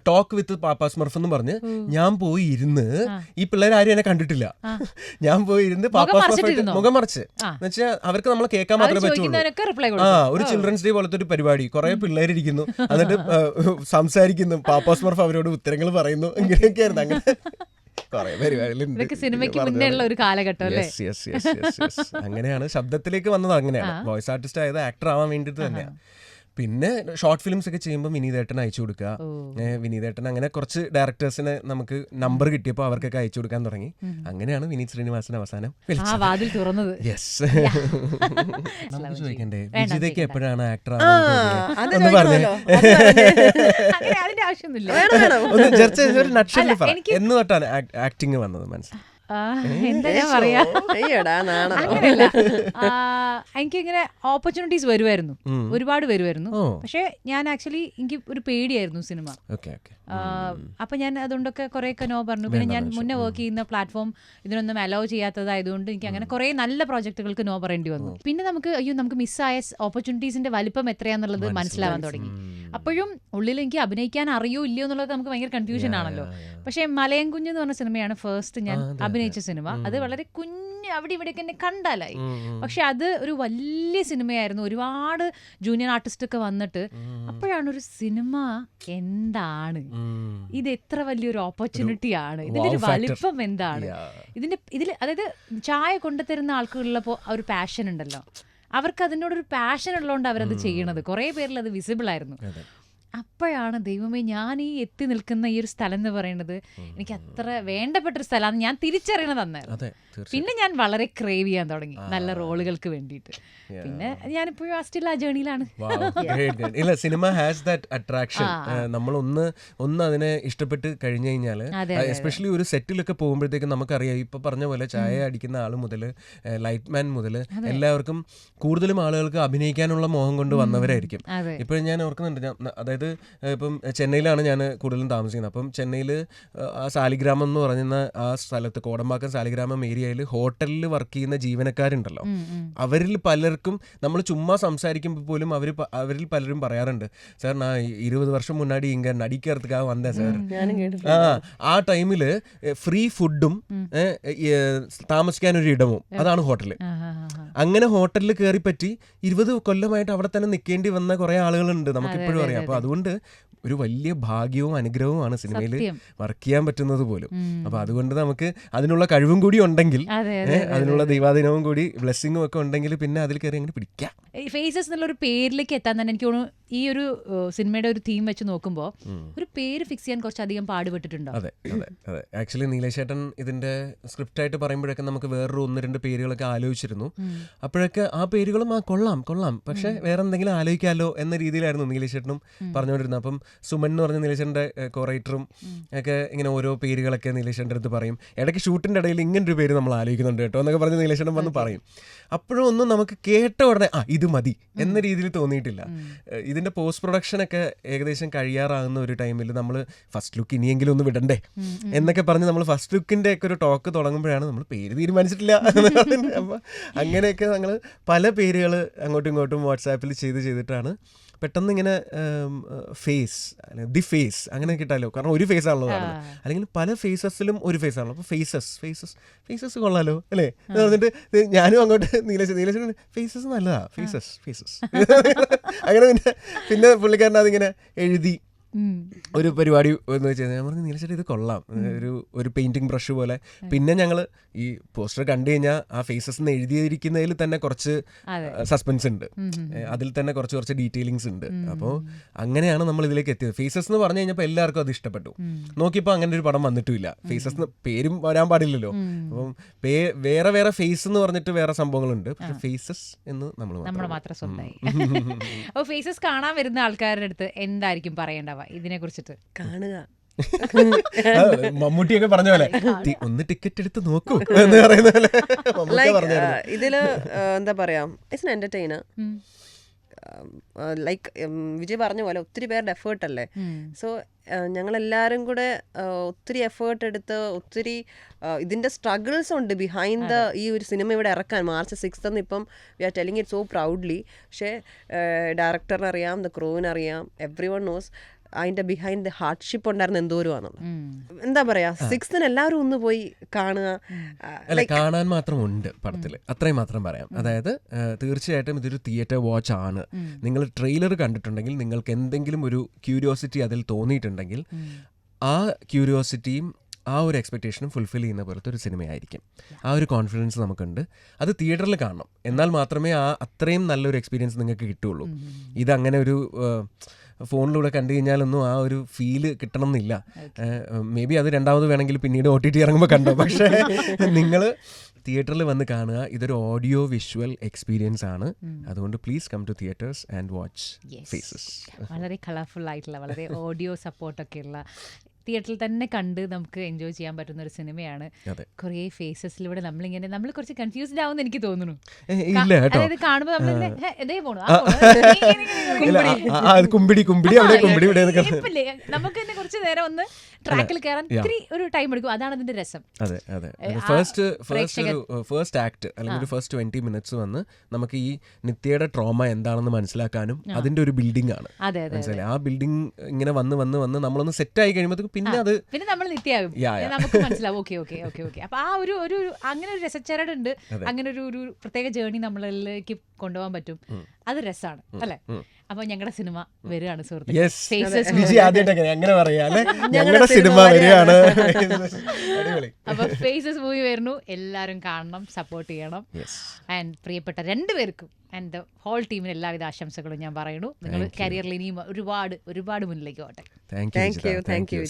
ടോക്ക് വിത്ത് പാപ്പ സ്മർഫ് എന്ന് പറഞ്ഞ് ഞാൻ പോയി ഇരുന്ന്, ഈ പിള്ളേർ ആരും എന്നെ കണ്ടിട്ടില്ല, ഞാൻ പോയി ഇരുന്ന് പാപ്പ സ്മർഫ് മുഖം മറിച്ച് എന്ന് വെച്ചാൽ അവർക്ക് നമ്മളെ കേൾക്കാൻ മാത്രമേ പറ്റുള്ളൂ. ഒരു ചിൽഡ്രൻസ് ഡേ പോലത്തെ ഒരു പരിപാടി, കുറെ പിള്ളേരിയ്ക്കുന്നു, എന്നിട്ട് സംസാരിക്കുന്നു, പാപ്പ സ്മർഫ് അവരോട് ഉത്തരങ്ങൾ പറയുന്നു. ഇങ്ങനെയൊക്കെയായിരുന്നു. അങ്ങനെ സിനിമയ്ക്ക് മുന്നേ ഉള്ള ഒരു കാലഘട്ടം അല്ലേ? അങ്ങനെയാണ് ശബ്ദത്തിലേക്ക് വന്നത്. അങ്ങനെയാണ് വോയിസ് ആർട്ടിസ്റ്റ് ആയത്, ആക്ടർ ആവാൻ വേണ്ടിയിട്ട് തന്നെയാണ്. പിന്നെ ഷോർട്ട് ഫിലിംസ് ഒക്കെ ചെയ്യുമ്പോൾ വിനീതേട്ടൻ അയച്ചു കൊടുക്കുക. വിനീതേട്ടൻ അങ്ങനെ കുറച്ച് ഡയറക്ടേഴ്സിന് നമുക്ക് നമ്പർ കിട്ടിയപ്പോൾ അവർക്കൊക്കെ അയച്ചു കൊടുക്കാൻ തുടങ്ങി. അങ്ങനെയാണ് വിനീത് ശ്രീനിവാസൻ അവസാനം തുറന്നത്. യെസ്. നമുക്ക് ചോദിക്കണ്ടേ, വിജിതയ്ക്ക് എപ്പോഴാണ് ആക്ടർ ആവുന്നത് എന്ന് പറഞ്ഞേ? അതിന്റെ ആവശ്യമൊന്നുമില്ല. എന്ന് തൊട്ടാണ് ആക്ടിങ് വന്നത്? മനസ്സിലായി. എന്താ ഞാൻ പറയാ, അങ്ങനെയല്ല, എനിക്കിങ്ങനെ ഓപ്പർച്യൂണിറ്റീസ് വരുമായിരുന്നു, ഒരുപാട് വരുമായിരുന്നു. പക്ഷെ ഞാൻ ആക്ച്വലി എനിക്ക് ഒരു പേടിയായിരുന്നു സിനിമ. അപ്പൊ ഞാൻ അതുകൊണ്ടൊക്കെ കുറെയൊക്കെ നോ പറഞ്ഞു. പിന്നെ ഞാൻ മുന്നേ വർക്ക് ചെയ്യുന്ന പ്ലാറ്റ്ഫോം ഇതിനൊന്നും അലോ ചെയ്യാത്തതായതുകൊണ്ട് എനിക്ക് അങ്ങനെ കുറെ നല്ല പ്രോജക്റ്റുകൾക്ക് നോ പറയേണ്ടി വന്നു. പിന്നെ നമുക്ക് മിസ്സായ ഓപ്പർച്യൂണിറ്റീസിന്റെ വലിപ്പം എത്രയാന്നുള്ളത് മനസ്സിലാവാൻ തുടങ്ങി. അപ്പോഴും ഉള്ളിൽ എനിക്ക് അഭിനയിക്കാൻ അറിയോ ഇല്ലയോ എന്നുള്ളത് നമുക്ക് ഭയങ്കര കൺഫ്യൂഷൻ ആണല്ലോ. പക്ഷെ മലയം കുഞ്ഞ് എന്ന് പറഞ്ഞ സിനിമയാണ് ഫസ്റ്റ് ഞാൻ അഭിനയിച്ച സിനിമ. അത് വളരെ കുഞ്ഞ് അവിടെ ഇവിടെയൊക്കെ എന്നെ കണ്ടാലായി. പക്ഷെ അത് ഒരു വലിയ സിനിമയായിരുന്നു, ഒരുപാട് ജൂനിയർ ആർട്ടിസ്റ്റ് ഒക്കെ വന്നിട്ട്. അപ്പോഴാണ് ഒരു സിനിമ എന്താണ്, ഇത് എത്ര വലിയൊരു ഓപ്പർച്യൂണിറ്റി ആണ്, ഇതിന്റെ ഒരു വലിപ്പം എന്താണ്, ഇതിൽ അതായത് ചായ കൊണ്ടുതരുന്ന ആൾക്കുള്ളപ്പോൾ ഒരു പാഷൻ ഉണ്ടല്ലോ, അവർക്ക് അതിനോടൊരു പാഷൻ ഉള്ളതുകൊണ്ട് അവരത് ചെയ്യണത്. കുറേ പേരിൽ അത് വിസിബിൾ ആയിരുന്നു. അപ്പോഴാണ് ദൈവമേ ഞാൻ ഈ എത്തി നിൽക്കുന്ന ഈ ഒരു സ്ഥലം എന്ന് പറയുന്നത് എനിക്ക് അത്ര വേണ്ടപ്പെട്ടൊരു സ്ഥലമാണ് ഞാൻ തിരിച്ചറിയണത് അന്നായിരുന്നു. പിന്നെ ഞാൻ വളരെ ക്രേവ് ചെയ്യാൻ തുടങ്ങി നല്ല റോളുകൾക്ക് വേണ്ടിയിട്ട്. പിന്നെ ഞാനിപ്പോഴും സ്റ്റിൽ ആ ജേണിയിലാണ്. ഇല്ല, സിനിമ ഹാസ് ദാറ്റ് അട്രാക്ഷൻ. നമ്മൾ ഒന്ന് അതിനെ ഇഷ്ടപ്പെട്ട് കഴിഞ്ഞു കഴിഞ്ഞാൽ, എസ്പെഷ്യലി ഒരു സെറ്റിലൊക്കെ പോകുമ്പോഴത്തേക്കും നമുക്കറിയാം, ഇപ്പൊ പറഞ്ഞ പോലെ ചായ അടിക്കുന്ന ആൾ മുതൽ ലൈറ്റ് മാൻ മുതൽ എല്ലാവർക്കും കൂടുതലും ആളുകൾക്ക് അഭിനയിക്കാനുള്ള മോഹം കൊണ്ട് വന്നവരായിരിക്കും. ഇപ്പോഴും ഞാൻ ഓർക്കുന്നുണ്ട്, അതായത് അതായത് ഇപ്പം ചെന്നൈയിലാണ് ഞാൻ കൂടുതലും താമസിക്കുന്നത്. അപ്പം ചെന്നൈയിൽ ആ സാലിഗ്രാമം എന്ന് പറയുന്ന ആ സ്ഥലത്ത് കോടമ്പാക്കം സാലിഗ്രാമം ഏരിയയിൽ ഹോട്ടലിൽ വർക്ക് ചെയ്യുന്ന ജീവനക്കാരുണ്ടല്ലോ, അവരിൽ പലർക്കും നമ്മൾ ചുമ്മാ സംസാരിക്കുമ്പോൾ പോലും അവരിൽ പലരും പറയാറുണ്ട്, സാർ ഞാൻ 20 വർഷം മുന്നാടി ഇങ്ങ നടിക്കറത്തുക്കാக വന്നേ സാർ. ആ ടൈമിൽ ഫ്രീ ഫുഡും താമസിക്കാനൊരു ഇടവും, അതാണ് ഹോട്ടല്. അങ്ങനെ ഹോട്ടലിൽ കയറി പറ്റി 20 കൊല്ലമായിട്ട് അവിടെ തന്നെ നിൽക്കേണ്ടി വന്ന കുറെ ആളുകളുണ്ട്, നമുക്കിപ്പോഴും അറിയാം. അപ്പൊ അതുകൊണ്ട് ഒരു വലിയ ഭാഗ്യവും അനുഗ്രഹവുമാണ് സിനിമയിൽ വർക്ക് ചെയ്യാൻ പറ്റുന്നത് പോലും. അപ്പൊ അതുകൊണ്ട് നമുക്ക് അതിനുള്ള കഴിവും കൂടി ഉണ്ടെങ്കിൽ, അതിനുള്ള ദൈവാധീനവും കൂടി ബ്ലെസ്സിങ്ങും ഒക്കെ ഉണ്ടെങ്കിൽ പിന്നെ അതിൽ കയറി അങ്ങനെ പിടിക്കാം. ഫേസസ് എന്നുള്ളൊരു പേരിലേക്ക് എത്താൻ തന്നെ എനിക്ക് തോന്നുന്നു ഈ ഒരു സിനിമയുടെ ഒരു തീം വെച്ച് നോക്കുമ്പോൾ ഒരു പേര് ഫിക്സ് ചെയ്യാൻ കുറച്ചധികം പാടുപെട്ടിട്ടുണ്ടോ? അതെ അതെ അതെ. ആക്ച്വലി നീലേഷേട്ടൻ ഇതിന്റെ സ്ക്രിപ്റ്റ് ആയിട്ട് പറയുമ്പോഴൊക്കെ നമുക്ക് വേറൊരു 1-2 പേരുകളൊക്കെ ആലോചിച്ചിരുന്നു. അപ്പോഴൊക്കെ ആ പേരുകളും കൊള്ളാം, പക്ഷെ വേറെ എന്തെങ്കിലും ആലോചിക്കാമല്ലോ എന്ന രീതിയിലായിരുന്നു നീലേഷേട്ടനും പറഞ്ഞുകൊണ്ടിരുന്നത്. അപ്പം സുമൻ എന്ന് പറഞ്ഞ നീലേഷേട്ടൻ്റെ കോറൈറ്ററും ഒക്കെ ഇങ്ങനെ ഓരോ പേരുകളൊക്കെ നീലേഷേട്ടൻ്റെ അടുത്ത് പറയും. ഇടയ്ക്ക് ഷൂട്ടിൻ്റെ ഇടയിൽ ഇങ്ങനൊരു പേര് നമ്മൾ ആലോചിക്കുന്നുണ്ട് കേട്ടോ എന്നൊക്കെ പറഞ്ഞ് നീലേഷേട്ടൻ വന്ന് പറയും. അപ്പോഴും ഒന്നും നമുക്ക് കേട്ട ഉടനെ ഇത് മതി എന്ന രീതിയിൽ തോന്നിയിട്ടില്ല. ഇതിന്റെ പോസ്റ്റ് പ്രൊഡക്ഷനൊക്കെ ഏകദേശം കഴിയാറാകുന്ന ഒരു ടൈമിൽ നമ്മൾ ഫസ്റ്റ് ലുക്ക് ഇനിയെങ്കിലും ഒന്ന് വിടണ്ടേ എന്നൊക്കെ പറഞ്ഞ് നമ്മൾ ഫസ്റ്റ് ലുക്കിന്റെ ഒക്കെ ഒരു ടോക്ക് തുടങ്ങുമ്പോഴാണ് നമ്മൾ പേര് തീരുമാനിച്ചിട്ടില്ല. അപ്പം അങ്ങനെയൊക്കെ ഞങ്ങൾ പല പേരുകൾ അങ്ങോട്ടും ഇങ്ങോട്ടും വാട്സാപ്പിൽ ചെയ്തിട്ടാണ് പെട്ടെന്ന് ഇങ്ങനെ ദി ഫേസ് അങ്ങനെ കിട്ടാലോ. കാരണം ഒരു ഫേസ് ആണല്ലോ കാണുന്നത്, അല്ലെങ്കിൽ പല ഫേസസിലും ഒരു ഫേസ് ആണല്ലോ. അപ്പോൾ ഫേസസ് കൊള്ളാലോ അല്ലേ എന്ന് പറഞ്ഞിട്ട് ഞാനും അങ്ങോട്ട് നീലേശ്വരൻ ഫേസസ് നല്ലതാ, ഫേസസ് അങ്ങനെ പിന്നെ പുള്ളിക്കാരൻ അതിങ്ങനെ എഴുതി ഒരു പരിപാടി എന്ന് വെച്ചാൽ ഞാൻ പറഞ്ഞു നീലശ്ശേരി ഇത് കൊള്ളാം, ഒരു പെയിന്റിങ് ബ്രഷ് പോലെ. പിന്നെ ഞങ്ങൾ ഈ പോസ്റ്റർ കണ്ടു കഴിഞ്ഞാൽ ആ ഫേസസ് എന്ന് എഴുതിയിരിക്കുന്നതിൽ തന്നെ കുറച്ച് സസ്പെൻസ് ഉണ്ട്, അതിൽ തന്നെ കുറച്ച് ഡീറ്റെയിലിങ്സ് ഉണ്ട്. അപ്പോൾ അങ്ങനെയാണ് നമ്മൾ ഇതിലേക്ക് എത്തിയത്. ഫേസസ് എന്ന് പറഞ്ഞു കഴിഞ്ഞപ്പോൾ എല്ലാവർക്കും അത് ഇഷ്ടപ്പെട്ടു. നോക്കിയപ്പോൾ അങ്ങനെ ഒരു പടം വന്നിട്ടുമില്ല. ഫേസസ് പേരും വരാൻ പാടില്ലല്ലോ. അപ്പം വേറെ ഫേസ് എന്ന് പറഞ്ഞിട്ട് വേറെ സംഭവങ്ങളുണ്ട്, പക്ഷെ ഫേസസ് എന്ന് നമ്മൾ മാത്രം സ്വന്തമായി. അപ്പോൾ ഫേസസ് കാണാൻ വരുന്ന ആൾക്കാരുടെ അടുത്ത് എന്തായിരിക്കും പറയേണ്ടവ ഇതിനെ കുറിച്ചിട്ട്? കാണുക, മമ്മൂട്ടിയൊക്കെ പറഞ്ഞ പോലെ ഒന്ന് ടിക്കറ്റ് എടുത്ത് നോക്കൂ എന്ന് പറയുന്ന പോലെ. ഇതില് എന്താ പറയാ, it's an entertainer. Like Vijay പറഞ്ഞ പോലെ ഒത്തിരി പേരുടെ എഫേർട്ട് അല്ലേ. സോ ഞങ്ങളെല്ലാവരും കൂടെ ഒത്തിരി എഫേർട്ട് എടുത്ത് ഒത്തിരി ഇതിൻ്റെ സ്ട്രഗിൾസ് ഉണ്ട് ബിഹൈൻഡ് ദ ഈ ഒരു സിനിമ ഇവിടെ ഇറക്കാൻ. March 6th ഇപ്പം we are telling it so proudly. പക്ഷേ ഡയറക്ടറിനറിയാം, ദ ക്രൂവിനറിയാം, എവ്രി വൺ നോസ് അതിൻ്റെ ബിഹൈൻഡ് ദ ഹാർഡ്ഷിപ്പ് ഉണ്ടായിരുന്ന എന്തോരുവാന്നുള്ളത്. എന്താ പറയാ, 6th എല്ലാവരും ഒന്ന് പോയി കാണുക. കാണാൻ മാത്രമുണ്ട് പടത്തിൽ, അത്രയും മാത്രം പറയാം. അതായത് തീർച്ചയായിട്ടും ഇതൊരു തിയേറ്റർ വാച്ച് ആണ്. നിങ്ങൾ ട്രെയിലർ കണ്ടിട്ടുണ്ടെങ്കിൽ നിങ്ങൾക്ക് എന്തെങ്കിലും ഒരു ക്യൂരിയോസിറ്റി അതിൽ തോന്നിയിട്ടുണ്ടെങ്കിൽ ആ ക്യൂരിയോസിറ്റിയും ആ ഒരു എക്സ്പെക്റ്റേഷനും ഫുൾഫിൽ ചെയ്യുന്ന പോലത്തെ ഒരു സിനിമയായിരിക്കും. ആ ഒരു കോൺഫിഡൻസ് നമുക്കുണ്ട്. അത് തിയേറ്ററിൽ കാണണം, എന്നാൽ മാത്രമേ അത്രയും നല്ലൊരു എക്സ്പീരിയൻസ് നിങ്ങൾക്ക് കിട്ടുള്ളൂ. ഇതങ്ങനെ ഒരു ഫോണിലൂടെ കണ്ടു കഴിഞ്ഞാലൊന്നും ആ ഒരു ഫീല് കിട്ടണം എന്നില്ല. മേ ബി അത് രണ്ടാമത് വേണമെങ്കിൽ പിന്നീട് OTT ഇറങ്ങുമ്പോൾ കണ്ടോ. പക്ഷേ നിങ്ങൾ തിയേറ്ററിൽ വന്ന് കാണുക. ഇതൊരു ഓഡിയോ വിഷ്വൽ എക്സ്പീരിയൻസ് ആണ്. അതുകൊണ്ട് please come to theatres and watch faces. വളരെ കളർഫുൾ ആയിട്ടുള്ള, വളരെ ഓഡിയോ സപ്പോർട്ടൊക്കെ ഉള്ള, തിയേറ്ററിൽ തന്നെ കണ്ട് നമുക്ക് എൻജോയ് ചെയ്യാൻ പറ്റുന്ന ഒരു സിനിമയാണ്. കുറേ ഫേസസിലൂടെ നമ്മൾ കുറച്ച് കൺഫ്യൂസ്ഡ് ആവുമെന്ന് എനിക്ക് തോന്നുന്നു. അതായത് കാണുമ്പോൾ നമുക്ക് തന്നെ കുറച്ച് നേരം ഒന്ന് ട്രാക്കിൽ കയറാൻ ഇത്തിരി ഒരു ടൈം എടുക്കും. അതാണ് അതിന്റെ രസം. ഫസ്റ്റ് ആക്ട് അല്ലെങ്കിൽ ഒരു ഫസ്റ്റ് 20 minutes വന്ന് നമുക്ക് ഈ നിത്യയുടെ ട്രോമ എന്താണെന്ന് മനസ്സിലാക്കാനും അതിന്റെ ഒരു ബിൽഡിംഗ് ആണ്. മനസ്സിലായി? ആ ബിൽഡിംഗ് ഇങ്ങനെ വന്ന് നമ്മളൊന്ന് സെറ്റ് ആയി കഴിയുമ്പോൾ പിന്നെ നമ്മൾ നിത്യാകും, നമുക്ക് മനസ്സിലാവും. ഓക്കെ അപ്പൊ ആ ഒരു അങ്ങനെ ഒരു രസച്ചരടുണ്ട്. അങ്ങനെ ഒരു പ്രത്യേക ജേർണി നമ്മളിലേക്ക് കൊണ്ടുപോകാൻ പറ്റും. അത് രസമാണ് അല്ലെ. അപ്പൊ ഞങ്ങളുടെ സിനിമ വരികയാണ് സുഹൃത്തുക്കളെ. അപ്പൊ ഫേസസ് മൂവി വരുന്നു, എല്ലാവരും കാണണം, സപ്പോർട്ട് ചെയ്യണം. ആൻഡ് പ്രിയപ്പെട്ട രണ്ടുപേർക്കും ആൻഡ് ദ ഹോൾ ടീമിന് എല്ലാവിധ ആശംസകളും ഞാൻ പറയുന്നു. നിങ്ങൾ കരിയറിൽ ഇനിയും ഒരുപാട് മുന്നിലേക്ക് പോട്ടെ. Thank you.